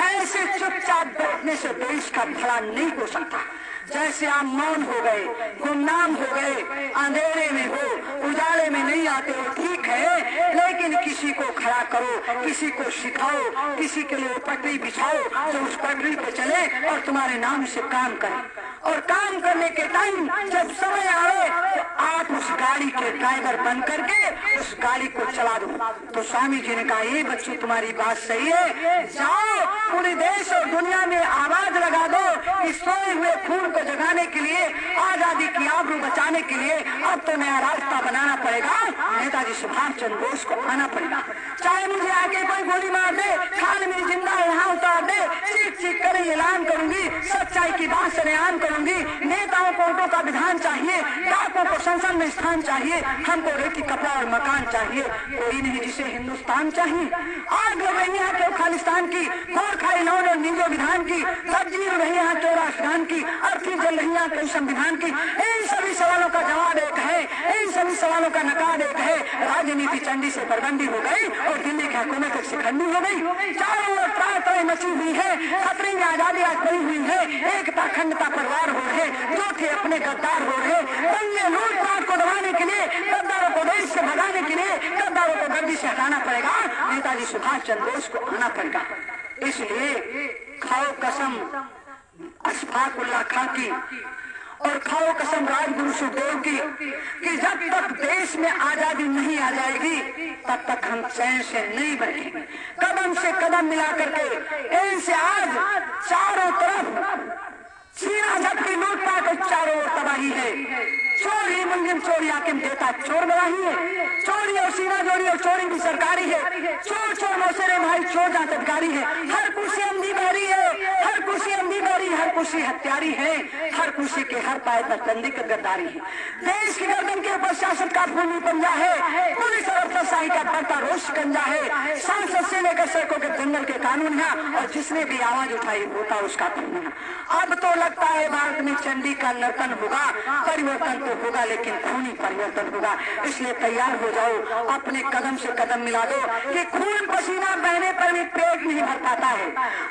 ऐसे चुपचाप बैठने से देश का भला नहीं हो सकता। जैसे आप मौन हो गए, गुमनाम हो गए, अंधेरे में हो, उजाले में नहीं आते हो, ठीक है, लेकिन किसी को खड़ा करो, किसी को सिखाओ, किसी के लिए पटरी बिछाओ जो उस पटरी पे चले और तुम्हारे नाम से काम करे। और काम करने के टाइम जब समय आए तो आप उस गाड़ी के ड्राइवर बन करके उस गाड़ी को चला दो। तो स्वामी जी ने कहा ये बच्ची तुम्हारी बात सही है, जाओ पूरे देश और दुनिया में आवाज लगा दो कि सोए हुए खून को जगाने के लिए, आजादी की आबरू बचाने के लिए अब तो नया रास्ता बनाना पड़ेगा। नेताजी सुभाष चंद्र बोस को आना पड़ेगा। चाहे मुझे आके कोई गोली मार दे, खाल मेरी जिंदा यहाँ उतार दे, चीख चीख कर ऐलान करूंगी, सच्चाई की बात से ऐलान करूंगी। नेताओं को वोटों का विधान चाहिए, डाकों को संसद में स्थान चाहिए, हमको रेती कपड़ा और मकान चाहिए, कोई नहीं जिसे हिंदुस्तान चाहिए। आग लग रही है क्यों खालिस्तान की, गोरखा इन्होंने और नीजो विधान की, सब्जी हो रही है क्यों राष्ट्रगान की, अर्थी जल रही है क्यों संविधान की। इन सभी सवालों का जवाब एक है, इन सभी सवालों का नकार एक है, राजनीति चंडी से बरबंदी हो गई और दिल्ली की हुकूमत एक शिखंडी हो गई। चारों ओर त्राही मची हुई है, खतरे में आजादी आज पड़ी हुई है, एकता अखंडता परिवार हो रहे, जो थे अपने गद्दार हो रहे, दंगे लूटपाट को दबाने के लिए, गद्दारों को देश से भगाने के लिए, गद्दारों को गद्दी से हटाना पड़ेगा, नेताजी सुभाष चंद्र बोस को आना पड़ेगा। इसलिए खाओ कसम अशफाक उल्लाह खां की और खाओ कसम राजगुरु सुखदेव की कि जब तक देश में आजादी नहीं आ जाएगी तब तक हम चैन से नहीं बैठेंगे। कदम से कदम मिला करके इनसे आज चारों तरफ सीना झपटी लूटपाट और चारों ओर तबाही है। चोरी मुंजिम चोरी हाकिम देता चोर गवाही है, चोरी और सीना जोड़ी और चोरी भी सरकारी है, चोर चोर मौसेरे भाई चोर जांचकारी है, हर कुर्सी अंधी बहरी है, हर कुर्सी अंधी बहरी, हर कुर्सी हत्यारी है, हर कुर्सी के हर पाए पर चंदी का गद्दारी है। देश की गर्दन के ऊपर शासन का भूमि पंजा है, पुलिस और अफसरशाही का बढ़ता रोष कंजा है, सांसद से लेकर सड़कों के जंगल के कानून है और जिसने भी आवाज उठाई होता उसका खून है। अब तो लगता है भारत में चंडी का नर्तन होगा, परिवर्तन तो होगा लेकिन खूनी परिवर्तन होगा। इसलिए तैयार हो जाओ, अपने कदम से कदम मिला दो कि खून पसीना बहने पर भी पेट नहीं भर पाता है,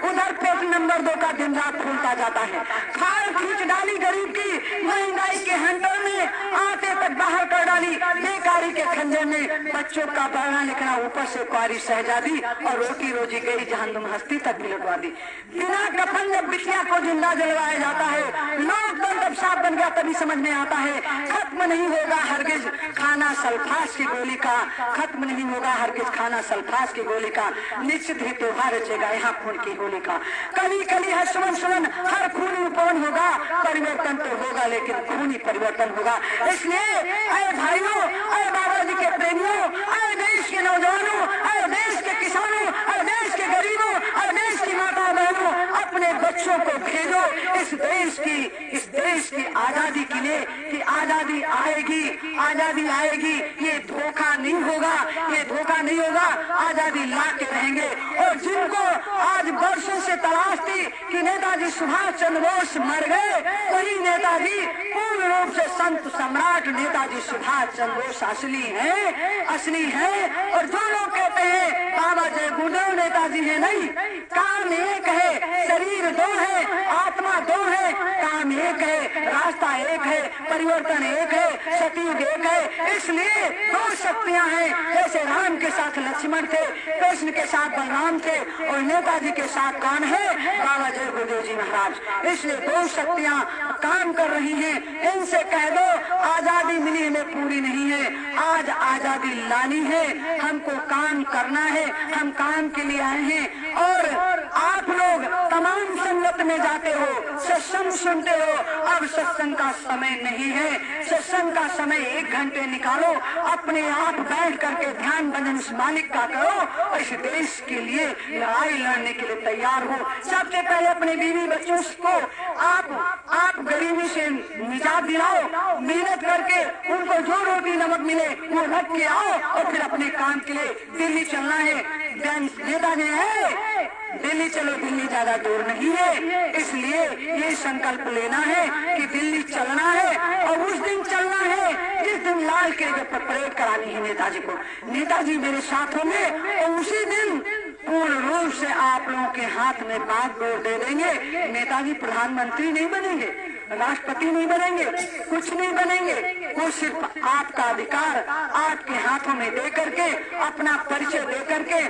उधर पेट नंबर 2 का दिन रात फूलता जाता है। खाल खींच डाली गरीब की महंगाई के हंटर में, आते तक बाहर कर डाली बेकारी के खंजर में, बच्चों का पढ़ना लिखना ऊपर से कुआरी शहजादी और रोटी रोजी गई जहन्नुम हस्ती तक भी लुटवा दी। बिना कफन जब बिटिया को जिंदा जलवाया जाता है, लोकतंत्र जब साफ बन गया तभी समझ में आता है खत्म नहीं होगा हरगिज खाना सल्फास की गोली का, खत्म नहीं होगा हरगिज खाना सल्फास की गोली का, निश्चित ही त्योहार रचेगा यहाँ खून की होली का। कली कली है सुमन सुमन हर खूनी उपवन होगा, परिवर्तन तो होगा लेकिन खूनी परिवर्तन होगा। इसलिए अरे भाइयों, अरे बाबा जी के प्रेमियों, अरे देश के नौजवानों, अरे देश के किसानों, अरे देश के गरीबों, अरे देश की माता बहनों, अपने बच्चों को भेजो इस देश की आजादी के लिए कि आजादी आएगी, आजादी आएगी, ये धोखा नहीं होगा, ये धोखा नहीं होगा, आजादी ला के रहेंगे। और जिनको आज वर्षों से तलाश थी कि नेताजी सुभाष चंद्र बोस मर गए, वही नेताजी पूर्ण रूप से संत सम्राट नेताजी सुभाष चंद्र बोस असली है। और जो लोग कहते हैं बाबा जय गुरुदेव नेताजी है, नहीं, काम एक है, शरीर दो है, आत्मा दो है, काम एक है, रास्ता एक है, परिवर्तन एक है, सतयुग एक है। इसलिए 2 शक्तियां हैं, जैसे राम के साथ लक्ष्मण थे, कृष्ण के साथ बलराम थे और नेताजी के साथ कौन है, बाबा जय गुरुदेव जी महाराज। इसलिए 2 शक्तियां काम कर रही हैं। इनसे कह दो आजादी मिली हमें पूरी नहीं है, आज आजादी लानी है, हमको काम करना है, हम काम के लिए आए हैं। और आप लोग तमाम संगत में जाते हो, सत्संग सुनते हो, अब सत्संग का समय नहीं है, सत्संग का समय 1 घंटे निकालो, अपने आप बैठ करके ध्यान भजन उस मालिक का करो और इस देश के लिए लड़ाई लड़ने के लिए तैयार हो। सबसे पहले अपने बीवी बच्चों को आप गरीबी से निजात दिलाओ, मेहनत करके उनको जो रोटी नमक मिले वो रख के आओ और फिर अपने काम के लिए दिल्ली चलना है। नेताजी है दिल्ली चलो, दिल्ली ज्यादा दूर नहीं है, इसलिए ये संकल्प लेना है कि दिल्ली चलना है और उस दिन चलना है जिस दिन लाल किले पर परेड करानी है नेताजी को। नेताजी मेरे साथ होंगे और उसी दिन पूर्ण रूप से आप लोगों के हाथ में बात बोल दे देंगे। नेताजी प्रधानमंत्री नहीं बनेंगे, राष्ट्रपति नहीं बनेंगे, कुछ नहीं बनेंगे, वो सिर्फ आपका अधिकार आपके हाथों में दे करके, अपना परिचय दे करके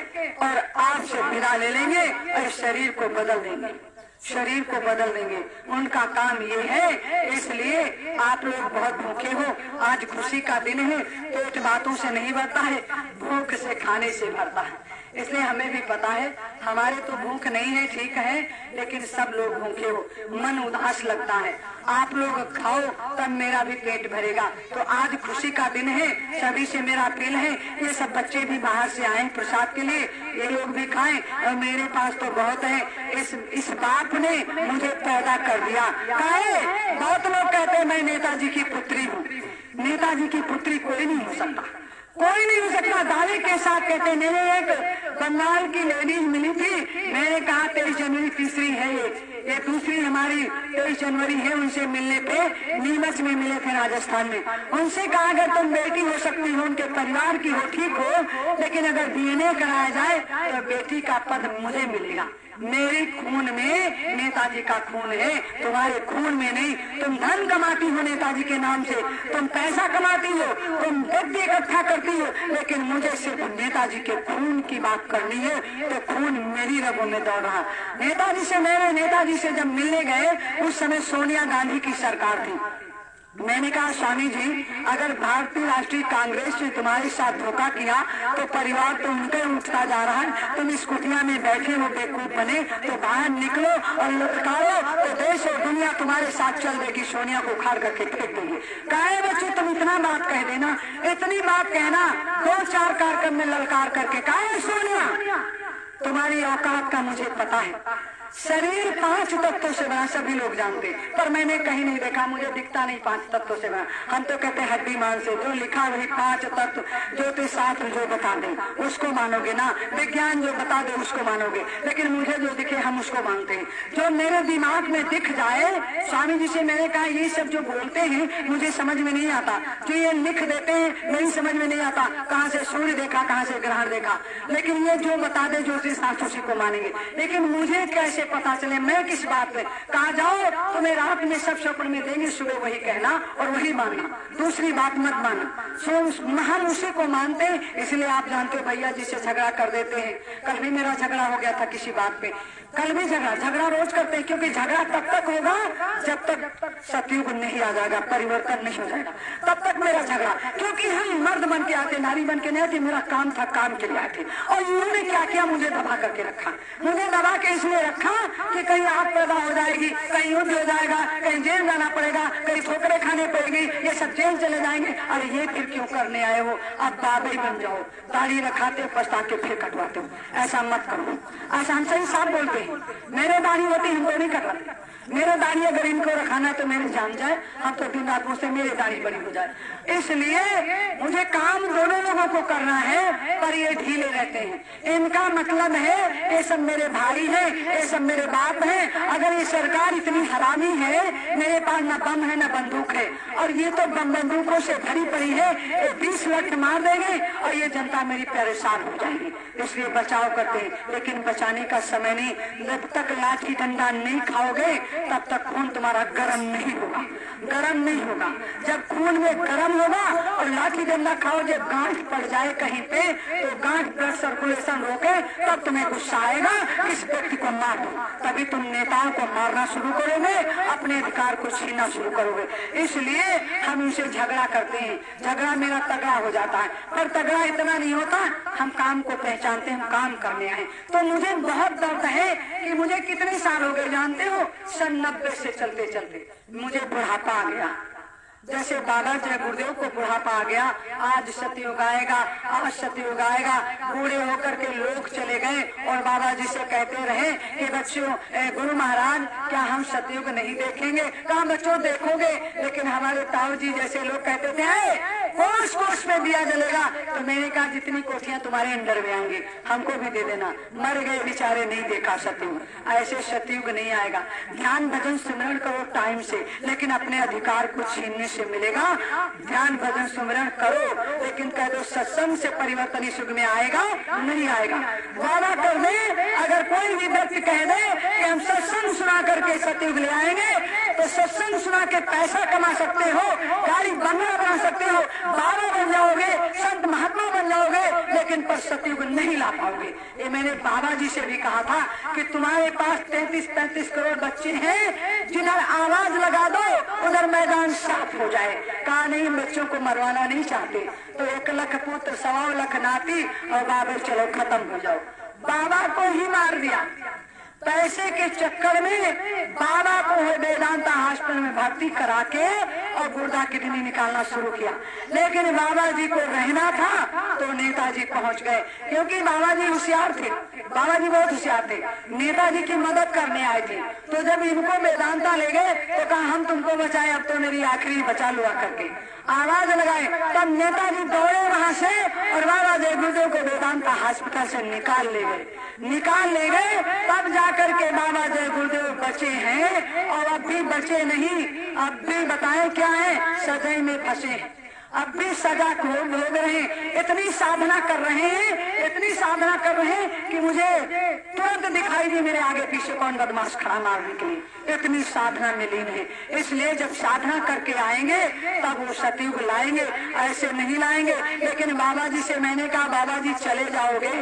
और आपसे विदा ले लेंगे और शरीर को बदल देंगे, शरीर को बदल देंगे। उनका काम ये है। इसलिए आप लोग बहुत भूखे हो, आज खुशी का दिन है, पेट बातों से नहीं भरता है, भूख से खाने से भरता है। इसलिए हमें भी पता है, हमारे तो भूख नहीं है, ठीक है, लेकिन सब लोग भूखे हो, मन उदास लगता है। आप लोग खाओ तब मेरा भी पेट भरेगा। तो आज खुशी का दिन है, सभी से मेरा अपील है, ये सब बच्चे भी बाहर से आए प्रसाद के लिए, ये लोग भी खाएं और मेरे पास तो बहुत है। इस बाप ने मुझे पैदा कर दिया। काहे? बहुत लोग कहते हैं मैं नेताजी की पुत्री हूँ। नेताजी की पुत्री कोई नहीं हो सकता, कोई नहीं हो सकता। दावे के साथ कहते, मेरे एक बंगाल की लेडीज मिली थी, मैंने कहा 23 जनवरी तीसरी है, ये दूसरी हमारी 23 जनवरी है। उनसे मिलने पे नीमच में मिले थे राजस्थान में। उनसे कहा अगर तुम बेटी हो सकती हो, उनके परिवार की हो, ठीक हो, लेकिन अगर डीएनए कराया जाए तो बेटी का पद मुझे मिलेगा। मेरे खून में नेताजी का खून है, तुम्हारे खून में नहीं। तुम धन कमाती हो नेताजी के नाम से, तुम पैसा कमाती हो, तुम व्यक्ति इकट्ठा करती हो, लेकिन मुझे सिर्फ नेताजी के खून की बात करनी है। तो खून मेरी रगों में दौड़ रहा। नेताजी से जब मिलने गए, उस समय सोनिया गांधी की सरकार थी। मैंने कहा स्वामी जी, अगर भारतीय राष्ट्रीय कांग्रेस ने तुम्हारे साथ धोखा किया तो परिवार तो उनका उठता जा रहा है। तुम इस कुटिया में बैठे हो बेवकूफ बने, तो बाहर निकलो और ललकारो, तो देश और दुनिया तुम्हारे साथ चल देगी। सोनिया को उखाड़ करके फेंक देगी। कहे बच्चों तुम इतना बात कह देना, इतनी बात कहना, 2-4 कार्यक्रम में ललकार करके कहे सोनिया तुम्हारी औकात का मुझे पता है। शरीर 5 तत्वों से बना, सभी लोग जानते, पर मैंने कहीं नहीं देखा, मुझे दिखता नहीं 5 तत्वों से बना। हम तो कहते हड्डी मांस से, जो लिखा वही 5 तत्व, ज्योतिषशास्त्र जो बता दे उसको मानोगे ना, विज्ञान जो बता दे उसको मानोगे, लेकिन मुझे जो दिखे हम उसको मानते हैं। जो मेरे दिमाग में दिख जाए, स्वामी जी से मैंने कहा ये सब जो बोलते हैं मुझे समझ में नहीं आता, जो ये लिख देते हैं मेरी समझ में नहीं आता, कहाँ से सूर्य देखा, कहाँ से ग्रहण देखा, लेकिन ये जो बता दे ज्योतिषशास्त्र उसी को मानेंगे। लेकिन मुझे कैसे पता चले मैं किस बात में कहा जाओ, तुम्हें रात में सब स्वप्न में देंगे, सुबह वही कहना और वही मानना, दूसरी बात मत मानना। हम उसी को मानते हैं, इसलिए आप जानते हो भैया जी से झगड़ा कर देते हैं। कल भी मेरा झगड़ा हो गया था किसी बात पे, कल भी झगड़ा रोज करते हैं, क्योंकि झगड़ा तब तक होगा जब तक सतयुग नहीं आ जाएगा, परिवर्तन नहीं हो जाएगा, तब तक मेरा झगड़ा। क्योंकि हम मर्द बन के आते, नारी बन के नहीं आते, मेरा काम था, काम के लिए आते। और इन्होंने क्या किया, मुझे दबा करके रखा। मुझे दबा के इसलिए रखा कि कहीं आग पैदा हो जाएगी, कहीं युद्ध हो जाएगा, कहीं जेल जाना पड़ेगा, कहीं ठोकरें खाने पड़ेगी, ये सब जेल चले जाएंगे। अरे ये फिर क्यों करने आए हो, अब बाबा ही बन जाओ, दाढ़ी रखाते पछता के फिर कटवाते हो, ऐसा मत करो। ऐसा हम सही साफ बोलते हैं। मेरे दाढ़ी होती हमको नहीं कटवाते, मेरे दाढ़ी अगर इनको रखाना तो मेरे जान जाए, हम तो दिन रात से मेरी दाढ़ी बड़ी हो जाए। इसलिए मुझे काम दोनों लोगों को करना है, पर ये ढीले रहते हैं। इनका मतलब है ये सब मेरे भाई हैं, ये सब मेरे बाप हैं। अगर ये सरकार इतनी हरामी है, मेरे पास न बम है न बंदूक है, और ये तो बंदूकों से भरी पड़ी है, 20 लाख मार देंगे और ये जनता मेरी परेशान हो जाएगी। इसलिए बचाव करते हैं, लेकिन बचाने का समय नहीं। जब तक लाठी डंडा नहीं खाओगे तब तक खून तुम्हारा गर्म नहीं होगा, गर्म नहीं होगा। जब खून में गर्म होगा और लाठी डंडा खाओ, जब गांठ पड़ जाए कहीं पे तो गांठ ब्लड सर्कुलेशन रोके, तब तुम्हें गुस्सा आएगा, इस व्यक्ति को मार दो, तभी तुम नेताओं को मारना शुरू करोगे, अपने अधिकार को छीनना शुरू करोगे। इसलिए हम इनसे झगड़ा करते हैं, झगड़ा मेरा तगड़ा हो जाता है, पर तगड़ा इतना नहीं होता। हम काम को पहचानते हैं, हम काम करने आए। तो मुझे बहुत दर्द है कि मुझे कितने साल हो गए जानते हो, 90 से चलते चलते मुझे बुढ़ापा आ गया। जैसे बाबा जय गुरुदेव को बुढ़ापा आ गया, आज सतयुग आएगा, आज सतयुग आएगा। बूढ़े होकर के लोग चले गए और बाबा जी से कहते रहे कि बच्चों, गुरु महाराज क्या हम सतयुग नहीं देखेंगे? कहा बच्चों देखोगे, लेकिन हमारे ताऊ जी जैसे लोग कहते थे कोस कोस में दिया जलेगा। तो मैंने कहा जितनी कोठियां तुम्हारे अंडर में आएंगी हमको भी दे देना। मर गए बेचारे, नहीं देखा सतयुग, ऐसे सतयुग नहीं आएगा। ध्यान भजन सुमिरन करो टाइम से, लेकिन अपने अधिकार को छीनने से मिलेगा। ध्यान भजन सुमिरन करो, लेकिन कह दो सत्संग से परिवर्तन इस युग में आएगा, नहीं आएगा। वादा कर दे, अगर कोई भी व्यक्ति कह दे कि हम सत्संग सुना करके सतयुग ले आएंगे, तो सत्संग सुना के पैसा कमा सकते हो, गाड़ी बंगला बना सकते हो, बाबा बन जाओगे, संत महात्मा बन जाओगे, लेकिन पर सतयुग नहीं ला पाओगे। ये मैंने बाबा जी से भी कहा था कि तुम्हारे पास 33-35 करोड़ बच्चे हैं, जिधर आवाज लगा दो उधर मैदान साफ हो जाए। कहा नहीं, बच्चों को मरवाना नहीं चाहते, तो 1 लाख पुत्र 1.25 लाख नाती और बाबा चलो खत्म हो जाओ। बाबा को ही मार दिया पैसे के चक्कर में। बाबा को वेदांता हॉस्पिटल में भर्ती करा के और गुर्दा किडनी निकालना शुरू किया, लेकिन बाबा जी को रहना था तो नेताजी पहुंच गए, क्योंकि बाबा जी होशियार थे। बाबा जी बहुत होशियार थे, नेताजी की मदद करने आए थे। तो जब इनको वेदांता ले गए तो कहा हम तुमको बचाए, अब तो मेरी आखिरी बचा लो करके आवाज लगाए। तब नेताजी दौड़े वहां से और बाबा जय गुरुदेव को वेदांता हॉस्पिटल से निकाल ले गए। तब जाकर के बाबा जय गुरुदेव बचे हैं और अब भी बचे नहीं, अब भी बताएं क्या है, सजाई में फंसे हैं, अब भी सजा भोग रहे हैं। इतनी साधना कर रहे हैं कि मुझे तुरंत दिखाई दी मेरे आगे पीछे कौन बदमाश खड़ा मारने के लिए। इतनी साधना में लीन है। इसलिए जब साधना करके आएंगे तब वो सतयुग लाएंगे, ऐसे नहीं लाएंगे। लेकिन बाबा जी से मैंने कहा बाबा जी चले जाओगे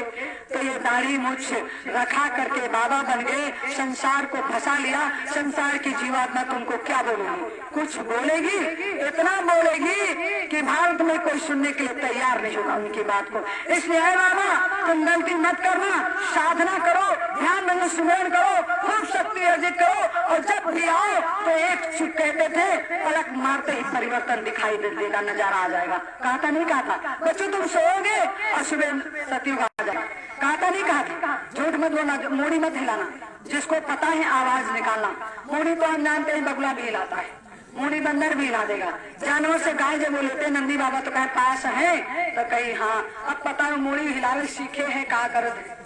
तो ये दाढ़ी मूछ रखा करके बाबा बन गए, संसार को फंसा लिया, संसार की जीवात्मा तुमको क्या बोलेगी? कुछ बोलेगी, इतना बोलेगी कि भारत में कोई सुनने के लिए तैयार नहीं होगा उनकी बात को। इसलिए है बाबा तुम गलती मत करना, साधना करो, ध्यान में सुमरण करो, खूब शक्ति अर्जित करो और जब भी आओ तो एक चुप कहते थे, पलक मारते ही परिवर्तन दिखाई देगा, नजारा आ जाएगा। कहा था नहीं कहा था बच्चों तुम सोओगे और सुबह सतयुग आ जाएगा? कहा था नहीं कहा था? झूठ मत बोलना, मूड़ी मत हिलाना, जिसको पता है आवाज निकालना। मूड़ी तो हम जानते हैं बगुला भी हिलाता है, मूड़ी बंदर भी हिला देगा। जानवर से गाय जब बोलते नंदी बाबा तो कहे पास है तो कहीं हाँ, अब पता है मूड़ी हिलावे सीखे हैं, कहा करते हैं।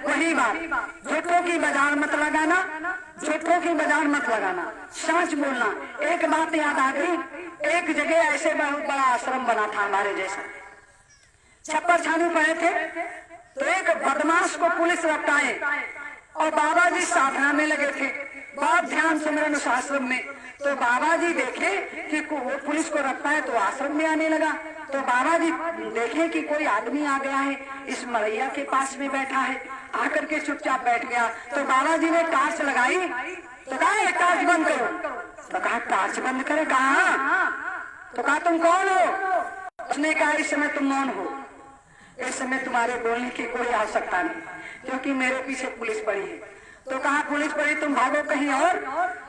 वही बात, झूठों की बाजार मत लगाना, सच बोलना। एक बात याद आ गई, एक जगह ऐसे बहुत बड़ा आश्रम बना था हमारे जैसा, छप्पर छानी पड़े थे तो एक बदमाश को पुलिस रपटाए और बाबा जी साधना में लगे थे, बहुत ध्यान सिमरन उस आश्रम में। तो बाबा जी देखे कि वो पुलिस को रखता है तो आश्रम में आने लगा। तो बाबा जी देखे कि कोई आदमी आ गया है, इस मरैया के पास में बैठा है, आकर के चुपचाप बैठ गया। तो बाबा जी ने टार्च लगाई तो कहा टार्च बंद करो। तो कहा टार्च बंद करे? कहा तो कहा तुम कौन हो? उसने कहा इस समय तुम मौन हो, इस समय तुम्हारे बोलने की कोई आवश्यकता नहीं, क्योंकि मेरे पीछे पुलिस पड़ी है। तो कहा पुलिस पड़ी तुम भागो कहीं और?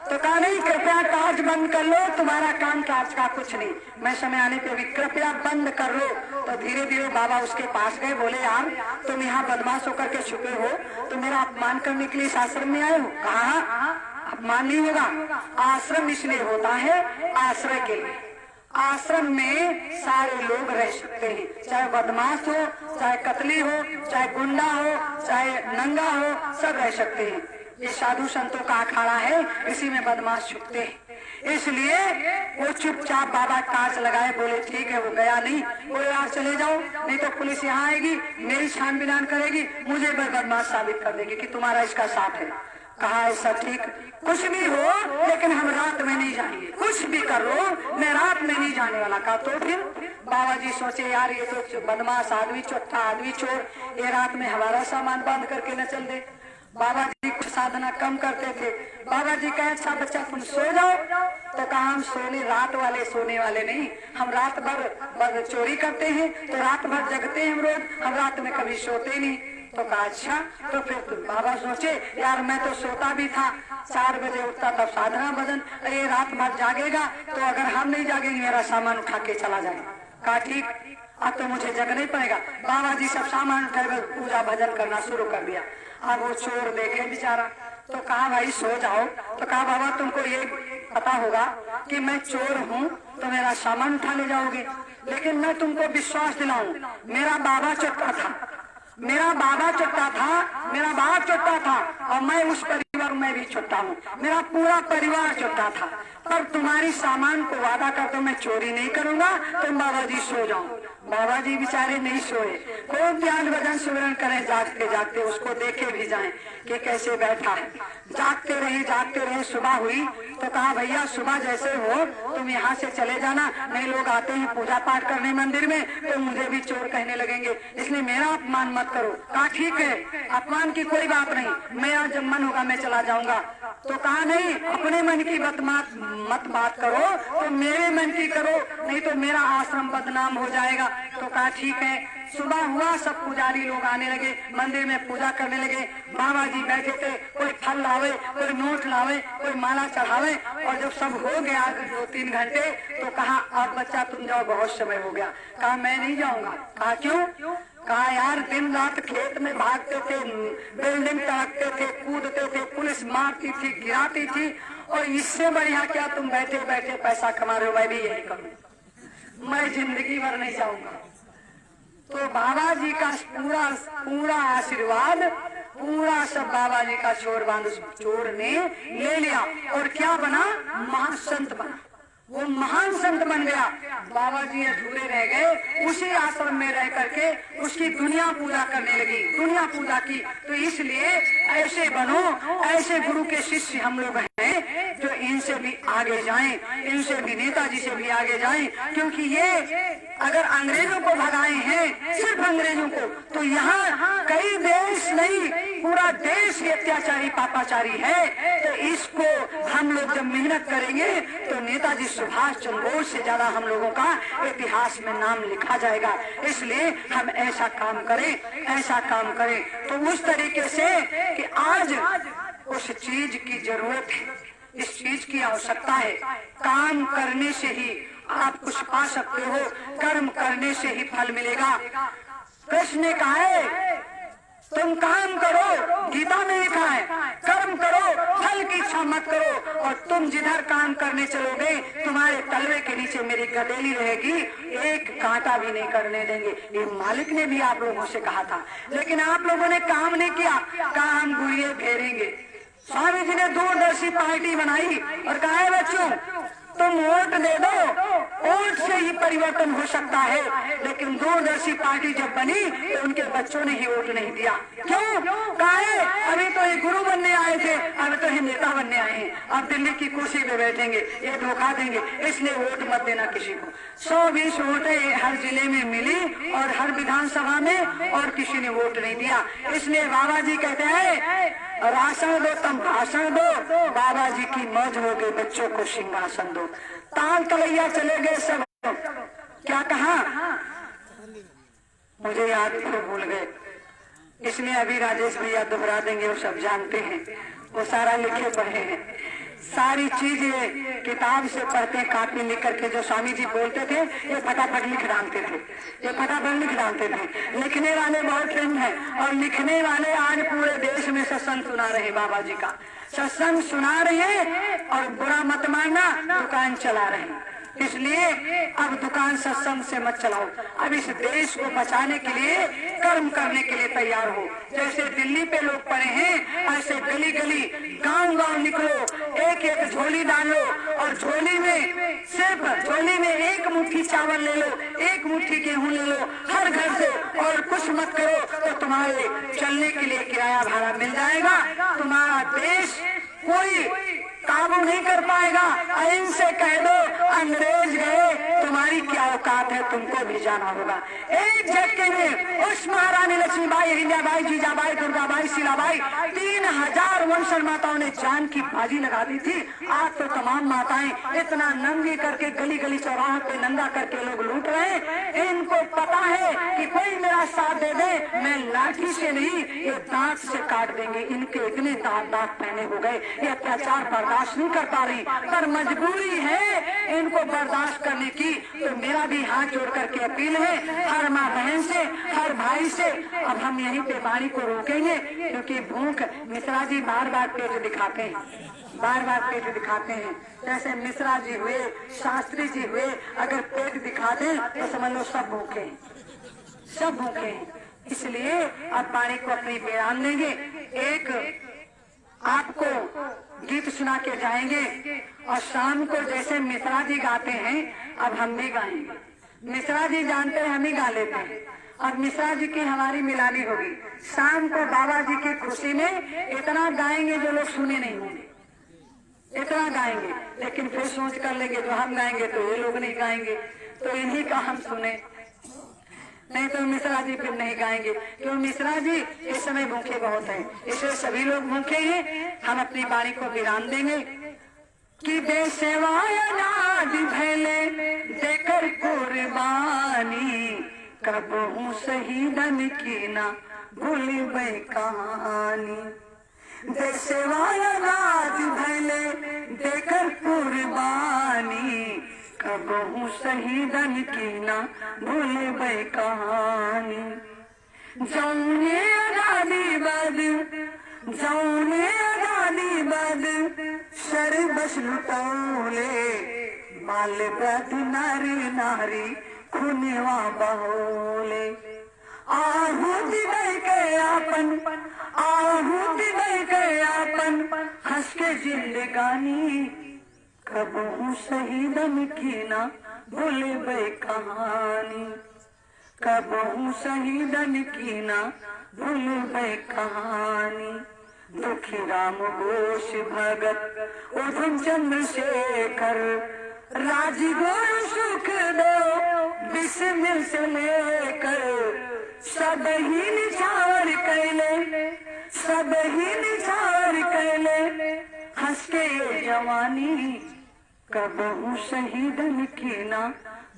तो कहा नहीं, कृपया टार्च बंद कर लो, तुम्हारा काम टार्च का कुछ नहीं, मैं समय आने पे भी कृपया बंद कर लो। तो धीरे धीरे बाबा उसके पास गए, बोले यार तुम यहाँ बदमाश होकर के छुपे हो, तो मेरा अपमान करने के लिए इस आश्रम में आए हो? कहा अपमान नहीं होगा, आश्रम इसलिए होता है आश्रय के लिए। आश्रम में सारे लोग रह सकते हैं, चाहे बदमाश हो, चाहे कतली हो, चाहे गुंडा हो, चाहे नंगा हो, सब रह सकते हैं। ये साधु संतों का अखाड़ा है, इसी में बदमाश छुपते हैं। इसलिए वो चुपचाप बाबा टार्च लगाए, बोले ठीक है, वो गया नहीं, बोले यार चले जाओ, नहीं तो पुलिस यहाँ आएगी, मेरी छानबीन करेगी, मुझे बदमाश साबित कर देगी कि तुम्हारा इसका साथ है। कहा ऐसा ठीक, कुछ भी हो लेकिन हम रात में नहीं जाएंगे, कुछ भी कर लो मैं रात में नहीं जाने वाला। कहा तो फिर बाबा जी सोचे यार ये तो बदमाश आदमी, चौथा आदमी चोर, ये रात में हमारा सामान बंद करके न चल दे। बाबा जी कुछ साधना कम करते थे। बाबा जी कहे अच्छा बच्चा तुम सो जाओ। तो कहा हम सोने, रात वाले सोने वाले नहीं, हम रात भर चोरी करते हैं, तो रात भर जगते हैं हम रोज, हम रात में कभी सोते नहीं। तो कहा अच्छा, तो फिर बाबा सोचे यार मैं तो सोता भी था, 4 बजे उठता तब साधना भजन, अरे रात भर जागेगा तो अगर हम नहीं जागेंगे मेरा सामान उठा के चला जाएगा। कहा ठीक, अब तो मुझे जगना ही पड़ेगा। बाबा जी सब सामान उठाकर पूजा भजन करना शुरू कर दिया। अब वो चोर देखे बेचारा, तो कहा भाई सो जाओ। तो कहा बाबा तुमको ये पता होगा कि मैं चोर हूँ तो मेरा सामान उठा ले जाओगे, लेकिन मैं तुमको विश्वास दिलाऊं, मेरा बाबा चुपता था, मेरा बाप चुपता था और मैं उस परिवार में भी छुट्टा हूँ, मेरा पूरा परिवार छुट्टा था। पर तुम्हारी सामान को वादा कर दो मैं चोरी नहीं करूंगा, तुम बाबा जी सो जाओ। बाबा जी बेचारे नहीं सोए, खूब ध्यान भजन सुमिरन करें, जागते जागते उसको देखे भी जाएं कि कैसे बैठा है। जागते रहे, सुबह हुई तो कहा भैया सुबह जैसे हो तुम यहाँ से चले जाना, नए लोग आते हैं पूजा पाठ करने मंदिर में तो मुझे भी चोर कहने लगेंगे, इसलिए मेरा अपमान मत करो। कहा ठीक है, अपमान की कोई बात नहीं, मेरा जब मन होगा मैं चला जाऊंगा। तो कहा नहीं, अपने मन की मत बात करो, तो मेरे मन की करो, नहीं तो मेरा आश्रम बदनाम हो जाएगा। तो कहा ठीक है। सुबह हुआ, सब पुजारी लोग आने लगे, मंदिर में पूजा करने लगे। बाबा जी बैठे थे, कोई फल लावे, कोई नोट लावे, कोई माला चढ़ावे। और जब सब हो गया 2-3 घंटे तो कहा अब बच्चा तुम जाओ, बहुत समय हो गया। कहा मैं नहीं जाऊंगा। कहा क्यों? कहा यार दिन रात खेत में भागते थे, बिल्डिंग तड़कते थे, कूदते थे, पुलिस मारती थी, गिराती थी, और इससे बढ़िया क्या तुम बैठे बैठे पैसा कमा रहे हो, मैं भी यही करूँ, मैं जिंदगी भर नहीं जाऊंगा। तो बाबा जी का पूरा पूरा आशीर्वाद, पूरा सब बाबा जी का चोर ने ले लिया और क्या बना, महान संत बना। वो महान संत बन गया। बाबा जी अधूरे रह गए, उसी आश्रम में रह करके उसकी दुनिया पूजा करने लगी, दुनिया पूजा की। तो इसलिए ऐसे बनो, ऐसे गुरु के शिष्य हम लोग हैं जो इनसे भी आगे जाएं, इनसे भी, नेताजी से भी आगे जाएं, क्योंकि ये अगर अंग्रेजों को भगाए हैं, सिर्फ अंग्रेजों को, तो यहाँ कई देश नहीं, पूरा देश ही अत्याचारी पापाचारी है। तो इसको हम लोग जब मेहनत करेंगे तो नेताजी सुभाष चंद्र बोस से ज्यादा हम लोगों का इतिहास में नाम लिखा जाएगा। इसलिए हम ऐसा काम करें, ऐसा काम करें। तो उस तरीके से कि आज उस चीज की जरूरत है, इस चीज की आवश्यकता है। काम करने से ही आप कुछ पा सकते हो, कर्म करने से ही फल मिलेगा। कृष्ण ने कहा है तुम काम करो, गीता में लिखा है कर्म करो, फल की इच्छा मत करो। और तुम जिधर काम करने चलोगे तुम्हारे तलवे के नीचे मेरी गदेली रहेगी, एक कांटा भी नहीं करने देंगे। ये मालिक ने भी आप लोगों से कहा था, लेकिन आप लोगों ने काम नहीं किया, कहा हम गुड़िये फेरेंगे। स्वामी जी ने दूरदर्शी पार्टी बनाई और कहा है बच्चों तुम वोट दे दो, वोट से ही परिवर्तन हो सकता है। लेकिन दूरदर्शी पार्टी जब बनी तो उनके बच्चों ने ही वोट नहीं दिया। क्यों? कहा है अभी तो ये गुरु बनने आए थे, अब तो ये नेता बनने आए हैं, अब दिल्ली की कुर्सी पे बैठेंगे, ये धोखा देंगे, इसलिए वोट मत देना किसी को। 120 वोटें हर जिले में मिली और हर विधानसभा में, और किसी ने वोट नहीं दिया। इसलिए बाबा जी कहते हैं राशन दो तुम भाषण दो, बाबा जी की मौज हो गई, बच्चों को सिंहासन दो। ताल तलैया चले गए सब। क्या कहा मुझे याद तो भूल गए, इसलिए अभी राजेश भैया दोहरा देंगे, वो सब जानते हैं, वो सारा लिखे पढ़े हैं, सारी चीजें किताब से पढ़ते, कॉपी लिख करके। जो स्वामी जी बोलते थे ये फटाफट लिख डालते थे, ये फटाफट लिख डालते थे। लिखने वाले बहुत ट्रेंड है, और लिखने वाले आज पूरे देश में सत्संग सुना रहे, बाबा जी का सत्संग सुना रहे हैं, और बुरा मत मानना दुकान चला रहे हैं। इसलिए अब दुकान सत्संग से मत चलाओ, अब इस देश को बचाने के लिए कर्म करने के लिए तैयार हो। जैसे दिल्ली पे लोग पड़े हैं, ऐसे गली गली गांव गांव निकलो, एक एक झोली डालो, और झोली में सिर्फ झोली में एक मुट्ठी चावल ले लो, एक मुट्ठी गेहूं ले लो हर घर से, और कुछ मत करो तो तुम्हारे चलने के लिए किराया भाड़ा मिल जाएगा। तुम्हारा देश कोई काबू नहीं कर पाएगा। इनसे कह दो अंग्रेज गए, तुम्हारी क्या औकात है, तुमको भी जाना होगा। एक झटके में उस महारानी लक्ष्मीबाई, हिंजाबाई, जीजाबाई, दुर्गाबाई, शीलाबाई, 3000 वंशज माताओं ने जान की बाजी लगा दी थी। आज तो तमाम माताएं इतना नंगी करके गली गली चौराहे पे नंगा करके लोग लूट रहे हैं। इनको पता है कि कोई मेरा साथ दे दे, मैं लाठी से नहीं ये दांत से काट देंगे। इनके इतने दांत पहने हो गए, ये अत्याचार बर्दाश्त नहीं कर पा रही, पर मजबूरी है इनको बर्दाश्त करने की। तो मेरा भी हाथ जोड़ करके अपील है हर माँ बहन से, हर भाई से, अब हम यहीं पे वाणी को रोकेंगे, क्योंकि भूख, मिश्रा जी बार बार पेट दिखाते हैं, बार बार पेट दिखाते हैं। जैसे मिश्रा जी हुए, शास्त्री जी हुए, अगर पेट दिखा दें तो समझ लो सब भूखे हैं, सब भूखे हैं। इसलिए अब वाणी को अपनी विराम देंगे। एक आपको गीत सुना के जाएंगे, और शाम को जैसे मिश्रा जी गाते हैं अब हम भी गाएंगे। मिश्रा जी जानते हैं, हम ही गा लेते हैं, और मिश्रा जी की हमारी मिलानी होगी। शाम को बाबा जी की खुशी में इतना गाएंगे जो लोग सुने नहीं होंगे, इतना गाएंगे। लेकिन फिर सोच कर लेंगे जो हम गाएंगे तो ये लोग नहीं गाएंगे, तो इन्हीं का हम सुने, नहीं तो मिश्रा जी फिर नहीं गाएंगे, क्यों मिश्रा जी इस समय भूखे बहुत हैं, इसलिए सभी लोग भूखे हैं। हम अपनी वाणी को विराम देंगे कि बेसेवाय नाद भैले देकर कुर्बानी, कबहू शहीदन की ना भूलिबे कहानी। बेसेवाय नाद भैले देकर कुर्बानी, कबहू शहीदन की ना भूलिबे कहानी। जौने आजादी बाद, जौने आजादी बाद सर बस लुटौले, बाल ब्रत नर नारी खुनवा बहोले। आहुति दे के आपन, आहुति दे के आपन हंस के जिंदगानी, कबहू शहीदन की ना भूलबे कहानी, कबहू शहीदन की ना भूलबे कहानी। दुखी राम घोष भगत उधम चंद्रशेखर, राजगुरु सुखदेव बिस्मिल से लेकर सब ही निछावर कैले, सब ही निछावर कैले हंस के ये जवानी, कबहू शहीदन की ना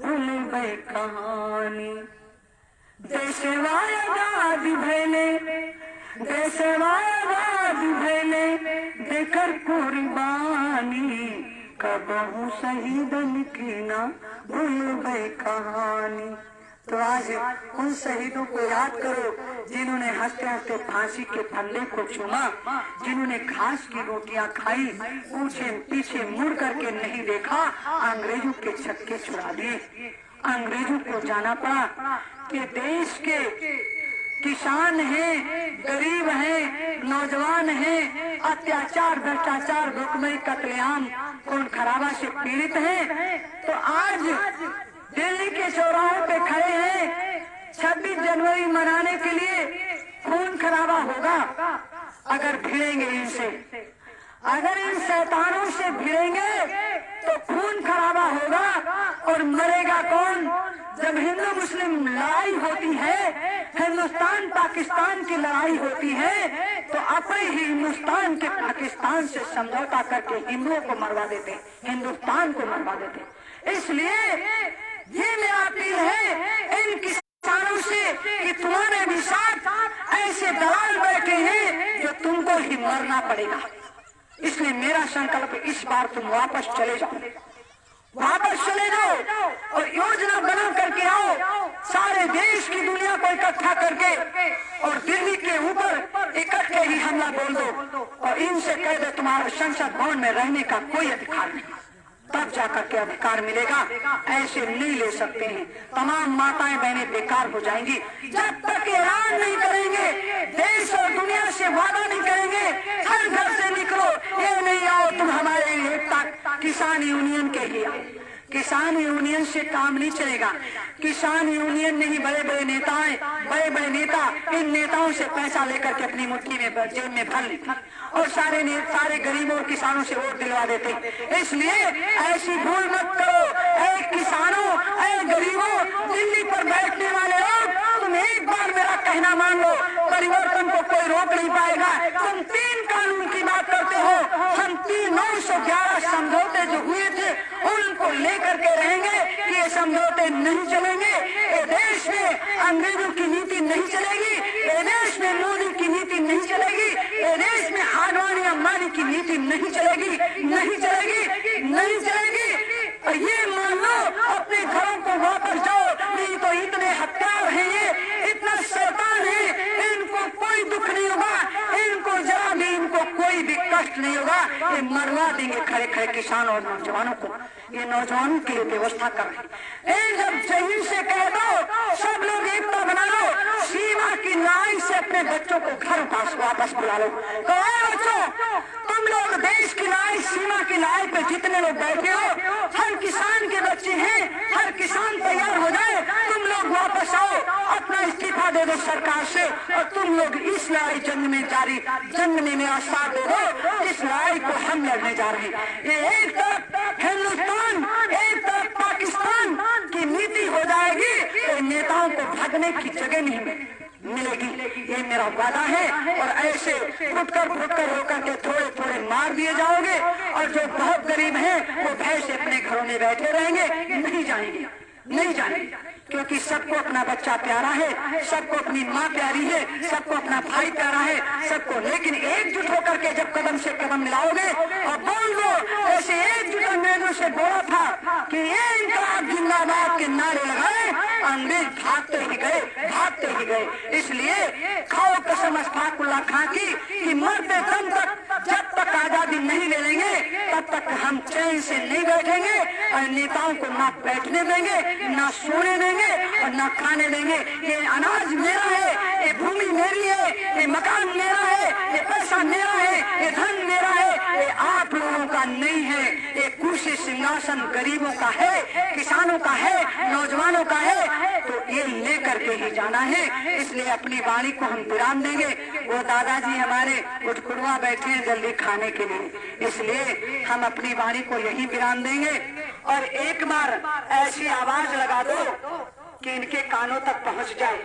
भूलबे कहानी। देशवा आजाद भैले, देशवा आजाद भैले देकर कुर्बानी, कबहू शहीदन की ना भूलबे कहानी। तो आज उन शहीदों को याद करो जिन्होंने हंसते हंसते फांसी के फंदे को चूमा, जिन्होंने घास की रोटियां खाई, पीछे पीछे मुड़ करके नहीं देखा, अंग्रेजों के छक्के छुड़ा दिए। अंग्रेजों को जाना पड़ा कि देश के किसान हैं, गरीब हैं, नौजवान हैं, अत्याचार भ्रष्टाचार भुखमरी कत्लेआम खून खराबा से पीड़ित हैं। तो आज दिल्ली के चौराहों पे खड़े हैं 26 जनवरी मनाने के लिए। खून खराबा होगा अगर भिड़ेंगे इनसे, अगर इन शैतानों से भिड़ेंगे तो खून खराबा होगा। और मरेगा कौन? जब हिंदू मुस्लिम लड़ाई होती है, हिंदुस्तान पाकिस्तान की लड़ाई होती है, तो अपने ही हिंदुस्तान के पाकिस्तान से समझौता करके हिंदुओं को मरवा देते, हिंदुस्तान को मरवा देते। इसलिए ये मेरा अपील है इन किसानों से कि तुम्हारे भी साथ ऐसे दलाल बैठे हैं जो तुमको ही मरना पड़ेगा। इसलिए मेरा संकल्प, इस बार तुम वापस चले जाओ, वापस चले जाओ और योजना बना करके आओ, सारे देश की दुनिया को इकट्ठा करके, और दिल्ली के ऊपर इकट्ठे ही हमला बोल दो और इनसे कह दो तुम्हारे संसद भवन में रहने का कोई अधिकार नहीं, तब जाकर के अधिकार मिलेगा। ऐसे नहीं ले सकते हैं। तमाम माताएं बहनें बेकार हो जाएंगी जब तक ऐलान नहीं करेंगे, देश और दुनिया से वादा नहीं करेंगे। हर घर से निकलो, ये नहीं आओ तुम हमारे एकता किसान यूनियन के ही आओ। किसान यूनियन से काम नहीं चलेगा। किसान यूनियन नहीं, बड़े बड़े नेताएं, बड़े बड़े नेता इन नेताओं से पैसा लेकर के अपनी मुट्ठी में जेब में भर लेते और सारे गरीबों और किसानों से वोट दिलवा देते। इसलिए ऐसी भूल मत करो। ऐ किसानों, ऐ गरीबों, दिल्ली पर बैठने वाले लोग, तुम एक बार मेरा कहना मान लो, परिवर्तन को कोई रोक नहीं पाएगा। तुम 3 कानून की बात करते हो, हम 911 समझौते जो हुए थे उनको लेकर के रहेंगे। ये समझौते नहीं चलेंगे। ये देश में अंग्रेजों की नीति नहीं चलेगी। ये देश में मोदी की नीति नहीं चलेगी। ये देश में आडवाणी अंबानी की नीति नहीं चलेगी, नहीं चलेगी, नहीं चलेगी। ये मान लो, अपने घरों को वापस जाओ, नहीं तो इतने हत्यार हैं, ये इतना शैतान है, इनको कोई दुख नहीं होगा, इनको जरा भी, इनको कोई भी कष्ट नहीं होगा। ये मरवा देंगे खड़े खड़े किसान और नौजवानों को। ये नौजवानों की व्यवस्था कर रहे हैं। जब जहीन से कह दो सब लोग एकता बना लो, सीमा की लड़ाई से अपने बच्चों को घर वापस बुला लो। तो बच्चों, तुम लोग देश की लड़ाई, सीमा की लड़ाई पे जितने लोग बैठे हो, हर किसान के बच्चे हैं, हर किसान तैयार हो जाए, तुम लोग वापस आओ, अपना इस्तीफा दे दो सरकार से और तुम लोग इस लड़ाई जंग में जंग में मेरा साथ दे दो। इस लड़ाई को हम लड़ने जा रहे हैं। ये एक तरफ हिंदुस्तान, एक तरफ पाकिस्तान की नीति हो जाएगी तो नेताओं को भागने की जगह नहीं मिलेगी। ये मेरा वादा है। और ऐसे फुटकर होकर के थोड़े थोड़े मार दिए जाओगे और जो बहुत गरीब हैं वो भय से अपने घरों में बैठे रहेंगे, नहीं जाएंगे, नहीं जाएंगे। क्योंकि सबको अपना बच्चा प्यारा है, सबको अपनी माँ प्यारी है, सबको अपना भाई प्यारा है, सबको। लेकिन एकजुट होकर के जब कदम से कदम मिलाओगे और बोल दो, ऐसे एकजुट अंग्रेजों से बोला था कि ये इंकलाब जिंदाबाद के नारे लगाए, अंग्रेज भागते ही गए। इसलिए खाओ कसम अस्तगफिरुल्लाह खां की कि मरते दम तक जब तक आजादी नहीं ले लेंगे तब तक हम चैन से नहीं बैठेंगे और नेताओं को ना बैठने देंगे, ना सोने देंगे और ना खाने देंगे। ये अनाज मेरा है, ये भूमि मेरी है, ये मकान मेरा है, ये पैसा मेरा है, ये धन मेरा है, ये आप लोगों का नहीं है। ये कुर्सी सिंहासन गरीबों का है, किसानों का है, नौजवानों का है, तो ये लेकर के ही जाना है। इसलिए अपनी वाणी को हम विराम देंगे। वो दादाजी हमारे उठकुड़वा बैठे हैं जल्दी खाने के लिए, इसलिए हम अपनी वाणी को यही विराम देंगे। और एक बार ऐसी आवाज लगा दो कि इनके कानों तक पहुंच जाए।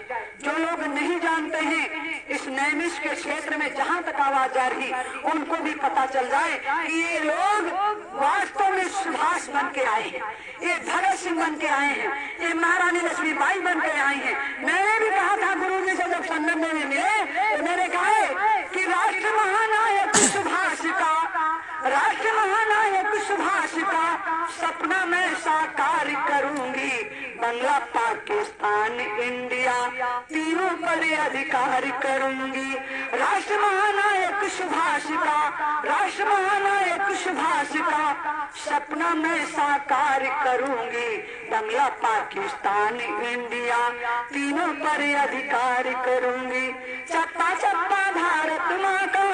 जो लोग नहीं जानते हैं इस नैमिष के क्षेत्र में जहां तक आवाज जा रही, उनको भी पता चल जाए कि ये लोग वास्तव में सुभाष बन के आए हैं, ये भगत सिंह बन के आए हैं, ये महारानी लक्ष्मीबाई बन के आए हैं। मैंने भी कहा था गुरु जी से जब संगम में मिले तो मैंने कहा कि राष्ट्र महानायक सुभाष का, राष्ट्र महानायक सुभाष का सपना मैं साकार करूंगी। बांग्ला पाकिस्तान इंडिया तीनों पर अधिकार करूंगी। राष्ट्र महानायक सुभाष का, राष्ट्र महानायक सुभाष का सपना मैं साकार करूंगी। बांग्ला पाकिस्तान इंडिया तीनों पर अधिकार करूंगी। चप्पा चप्पा भारत माँ का,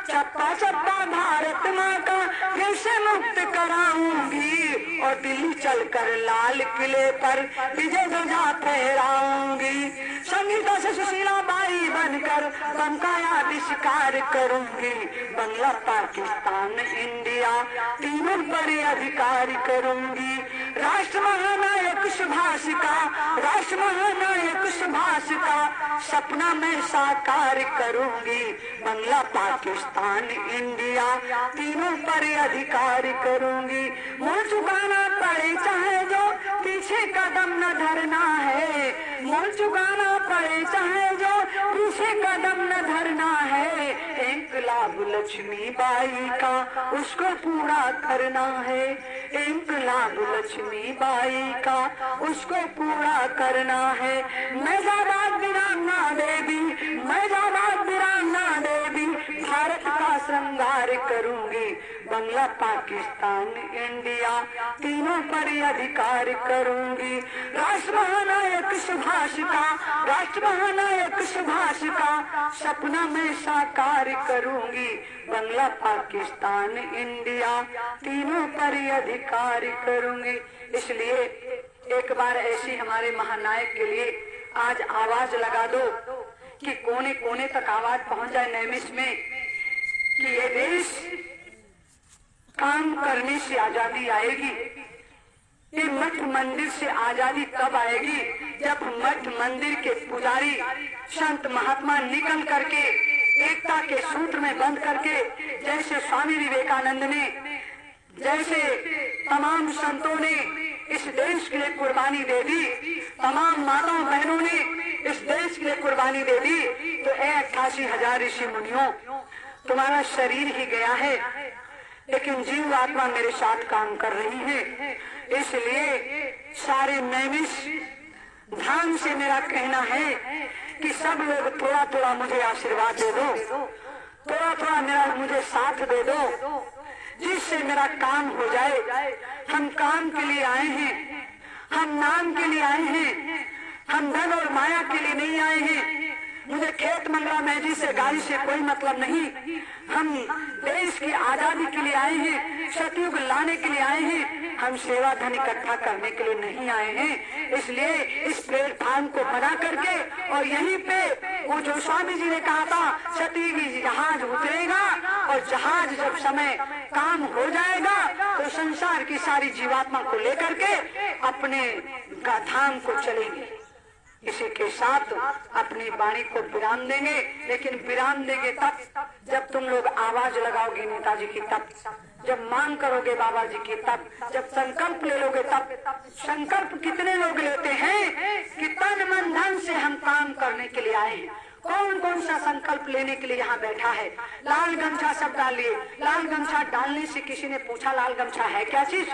चप्पा चप्पा भारत माँ का फिर से मुक्त कराऊंगी और दिल्ली चलकर लाल किले पर विजय ध्वजा फहराऊंगी। संगीता से सुशीला बाई बनकर बंका आविष्कार करूंगी। बांग्ला पाकिस्तान इंडिया तीनों पर अधिकार करूंगी। राष्ट्र महानायक सुभाष का, राष्ट्र महानायक सुभाष का सपना मैं साकार करूंगी। बांग्ला पाकिस्तान इंडिया तीनों पर अधिकार करूंगी। मुँह चुकाना पड़े चाहे जो पीछे कदम न धरना है, मुँह चुकाना पड़े चाहे जो पीछे कदम न धरना है। इंकलाब लक्ष्मीबाई का उसको पूरा करना है, इंकलाब लक्ष्मीबाई का उसको पूरा करना है। मैदाबाद वीरांगना देवी, मैदाबाद वीरांगना देवी भारत का श्रृंगार करूंगी। बांग्ला पाकिस्तान इंडिया तीनों पर अधिकार करूंगी। राष्ट्र महानायक सुभाष का, राष्ट्र महानायक सुभाष का सपना मैं साकार करूंगी। बांग्ला पाकिस्तान इंडिया तीनों पर अधिकार करूंगी। इसलिए एक बार ऐसी हमारे महानायक के लिए आज आवाज लगा दो कि कोने कोने तक आवाज पहुंच जाए नैमिष में कि ये देश काम करने से आजादी आएगी। ये मठ मंदिर से आजादी तब आएगी जब मठ मंदिर के पुजारी संत महात्मा निकल करके एकता के सूत्र में बंध करके, जैसे स्वामी विवेकानंद ने, जैसे तमाम संतों ने इस देश के लिए कुर्बानी दे दी, तमाम माताओं बहनों ने इस देश के लिए कुर्बानी दे दी, तो 88,000 ऋषि मुनियों तुम्हारा शरीर ही गया है लेकिन जीव आत्मा मेरे साथ काम कर रही है। इसलिए सारे नैमिष ध्यान से मेरा कहना है कि सब लोग थोड़ा थोड़ा मुझे आशीर्वाद दे दो, थोड़ा थोड़ा मेरा मुझे साथ दे दो, जिससे मेरा काम हो जाए। हम काम के लिए आए हैं, हम नाम के लिए आए हैं, हम धन और माया के लिए नहीं आए हैं। मुझे खेत मंगला मैजी से गाड़ी से कोई मतलब नहीं। हम देश की आजादी के लिए आए हैं, सतयुग लाने के लिए आए हैं। हम सेवा धन इकट्ठा करने के लिए नहीं आए हैं। इसलिए इस प्लेटफार्म को बना करके और यहीं पे वो जो स्वामी जी ने कहा था सतयुग जहाज उतरेगा और जहाज जब समय काम हो जाएगा तो संसार की सारी जीवात्मा को लेकर के अपने धाम को चलेंगे। इसी के साथ अपनी वाणी को विराम देंगे, लेकिन विराम देंगे तब जब तुम लोग आवाज लगाओगे नेताजी की, तब जब मांग करोगे बाबा जी की, तब जब संकल्प ले लोगे तब। संकल्प कितने लोग लेते हैं कि तन मन धन से हम काम करने के लिए आए हैं। कौन कौन सा संकल्प लेने के लिए यहाँ बैठा है? लाल गमछा सब डाल लिए। लाल गमछा डालने से किसी ने पूछा लाल गमछा है क्या चीज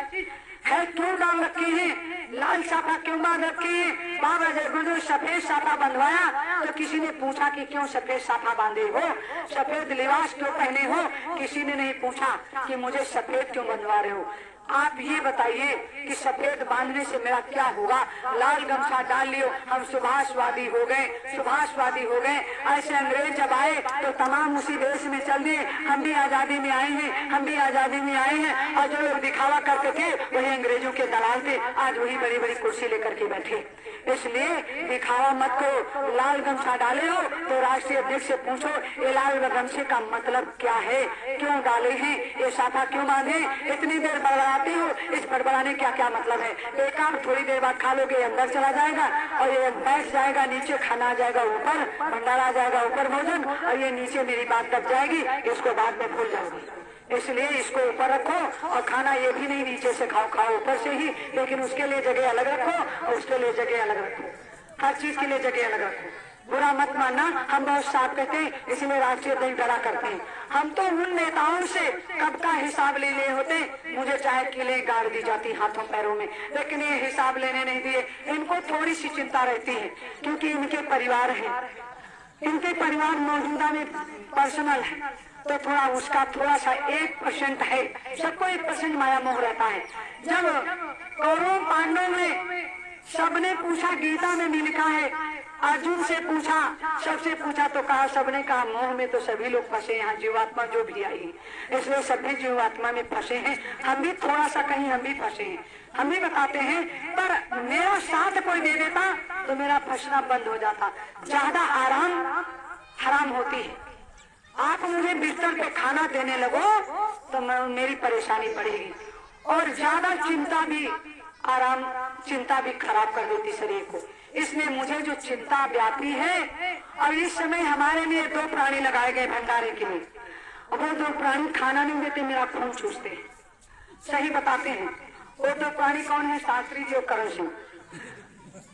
है, क्यों डाल रखे हैं? लाल साफा क्यों बांध रखी है? बाबा जगुरुदेव सफेद साफा बंधवाया तो किसी ने पूछा कि क्यों सफेद साफा बांधे हो, सफेद लिबास क्यों पहने हो? किसी ने नहीं पूछा कि मुझे सफेद क्यों बंधवा रहे हो। आप ये बताइए कि सफेद बांधने से मेरा क्या होगा? लाल गमछा डाल लियो, हम सुभाषवादी हो गए, सुभाषवादी हो गए। ऐसे अंग्रेज जब आए तो तमाम उसी देश में चल दिए, हम भी आजादी में आए हैं, हम भी आजादी में आए हैं। और जो लोग दिखावा करते थे वही अंग्रेजों के दलाल थे, आज वही बड़ी बड़ी कुर्सी लेकर के बैठे। इसलिए दिखावा मत करो। लाल गमछा डाले हो तो राष्ट्रीय अध्यक्ष से पूछो ये लाल गमछे का मतलब क्या है, क्यों डाले हैं, ये साफा क्यों बांधे? इतनी देर बड़बड़ाते हो, इस बड़बड़ाने क्या क्या मतलब है? बेकार, थोड़ी देर बाद खा लोगे, अंदर चला जाएगा और ये बैठ जाएगा नीचे, खाना आ जाएगा ऊपर, भंडारा आ जाएगा ऊपर भोजन, और ये नीचे मेरी बात दब जाएगी, इसको बाद में भूल जाओगी। इसलिए इसको ऊपर रखो और खाना ये भी नहीं नीचे से खाओ, खाओ ऊपर से ही, लेकिन उसके लिए जगह अलग रखो और उसके लिए जगह अलग रखो, हर चीज के लिए जगह अलग रखो। बुरा मत मानना, हम बहुत साफ कहते हैं, इसलिए राष्ट्रीय अध्यक्ष डरा करते हैं। हम तो उन नेताओं से कब का हिसाब ले लिए होते, मुझे चाहे किलें गाड़ दी जाती हाथों पैरों में, लेकिन ये हिसाब लेने नहीं दिए। इनको थोड़ी सी चिंता रहती है क्योंकि इनके परिवार है, इनके परिवार मौजूदा में पर्सनल है, तो थोड़ा उसका थोड़ा सा 1% है, सबको 1% माया मोह रहता है। जब कौरव पांडवों में सबने पूछा, गीता में भी लिखा है, अर्जुन से पूछा, सबसे पूछा तो कहा, सबने कहा मोह में तो सभी लोग फंसे, यहाँ जीवात्मा जो भी आई है, इसलिए सभी जीवात्मा में फंसे हैं। हम भी थोड़ा सा कहीं हम भी फंसे हैं, हम भी बताते हैं, पर मेरा साथ कोई दे देता तो मेरा फंसना बंद हो जाता। ज्यादा आराम हराम होती है। आप मुझे बिस्तर पे खाना देने लगो तो मेरी परेशानी बढ़ेगी, और ज्यादा चिंता भी खराब कर देती शरीर को। इसलिए मुझे जो चिंता व्यापी है, और इस समय हमारे लिए 2 प्राणी लगाए गए भंडारे के लिए, और वो 2 प्राणी खाना नहीं देते, मेरा खून चूसते हैं। सही बताते हैं, वो 2 प्राणी कौन है? शास्त्री जी और करण सिंह।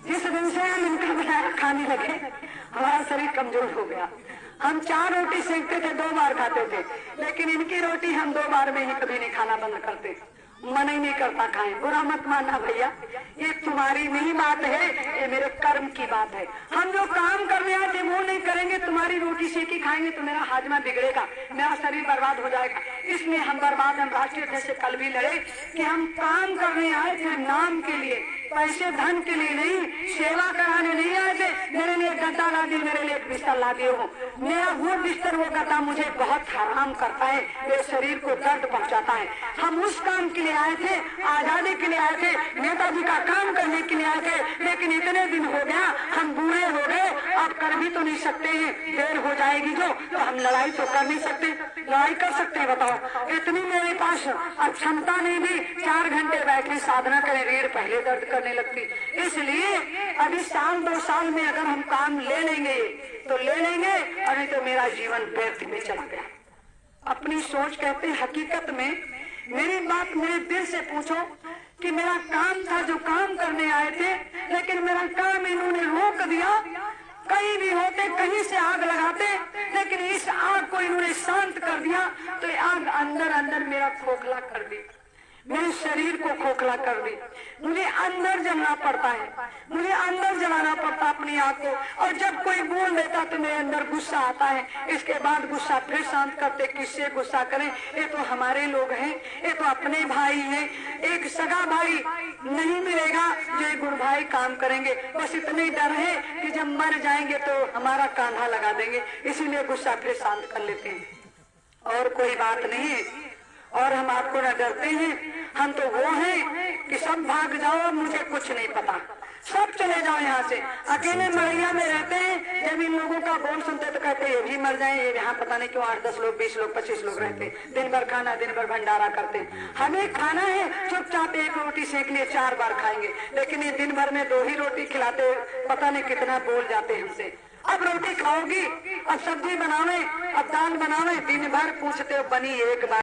जिस दिन से हम इनका बनाया खाने लगे, हमारा शरीर कमजोर हो गया। हम 4 रोटी सेकते थे, 2 बार खाते थे, लेकिन इनकी रोटी हम 2 बार में ही कभी नहीं खाना बंद करते, मन ही नहीं करता खाएं। बुरा मत मानना भैया, ये तुम्हारी नहीं बात है, ये मेरे कर्म की बात है। हम जो काम करने आए थे वो नहीं करेंगे, तुम्हारी रोटी सेकी खाएंगे तो मेरा हाजमा बिगड़ेगा, मेरा शरीर बर्बाद हो जाएगा। इसलिए हम बर्बाद, हम राष्ट्रीय अध्यक्ष से कल भी लड़े कि हम काम करने आए थे नाम के लिए, पैसे धन के लिए नहीं, सेवा कराने नहीं आए थे। मेरे लिए गद्दा ला दिए, मेरे लिए बिस्तर ला दिए हो, मेरा वो बिस्तर वो गद्दा मुझे बहुत हराम करता है, मेरे शरीर को दर्द पहुंचाता है। हम उस काम के लिए आए थे, आजादी के लिए आए थे, नेताजी का काम करने के लिए आए थे, लेकिन इतने दिन हो गया, हम बूढ़े हो गए, अब कर भी तो नहीं सकते हैं, देर हो जाएगी जो, तो हम लड़ाई तो कर नहीं सकते। लड़ाई कर सकते हैं बताओ? इतनी मेरे पास अब क्षमता नहीं भी 4 घंटे बैठे साधना करें, रीढ़ पहले दर्द करने लगती। इसलिए अभी 1-2 साल में अगर हम काम ले लेंगे तो ले लेंगे, और नहीं तो मेरा जीवन व्यर्थ में चला गया। अपनी सोच कहते हैं, हकीकत में मेरी बात मेरे दिल से पूछो कि मेरा काम था जो काम करने आए थे, लेकिन मेरा काम इन्होंने रोक दिया। कहीं भी होते, कहीं से आग लगाते, लेकिन इस आग को इन्होंने शांत कर दिया, तो ये आग अंदर अंदर मेरा खोखला कर दी, मेरे शरीर को खोखला कर दी। मुझे अंदर जलना पड़ता है, मुझे अंदर जलाना पड़ता अपनी आग को, और जब कोई बोल देता तो मेरे अंदर गुस्सा आता है। इसके बाद गुस्सा फिर शांत करते, किससे गुस्सा करें, ये तो हमारे लोग हैं, ये तो अपने भाई हैं, एक सगा भाई नहीं मिलेगा जो एक गुरु भाई काम करेंगे। बस इतने डर है कि जब मर जाएंगे तो हमारा कांधा लगा देंगे, इसीलिए गुस्सा फिर शांत कर लेते हैं, और कोई बात नहीं है। और हम आपको न डरते हैं, हम तो वो हैं कि सब भाग जाओ, मुझे कुछ नहीं पता, सब चले जाओ यहाँ से। अकेले मड़ैया में रहते हैं, जब इन लोगों का बोल सुनते तो कहते ये भी मर जाए, ये यहाँ पता नहीं क्यों 8-10 लोग, 20 लोग, 25 लोग रहते, दिन भर खाना, दिन भर भंडारा करते। हमें खाना है, चुपचाप 1 रोटी सेक लिए 4 बार खाएंगे, लेकिन ये दिन भर में 2 ही रोटी खिलाते, पता नहीं कितना बोल जाते हमसे। अब रोटी खाओगी, अब सब्जी बनावे, अब दाल बनावे, दिन भर पूछते हो बनी एक बार।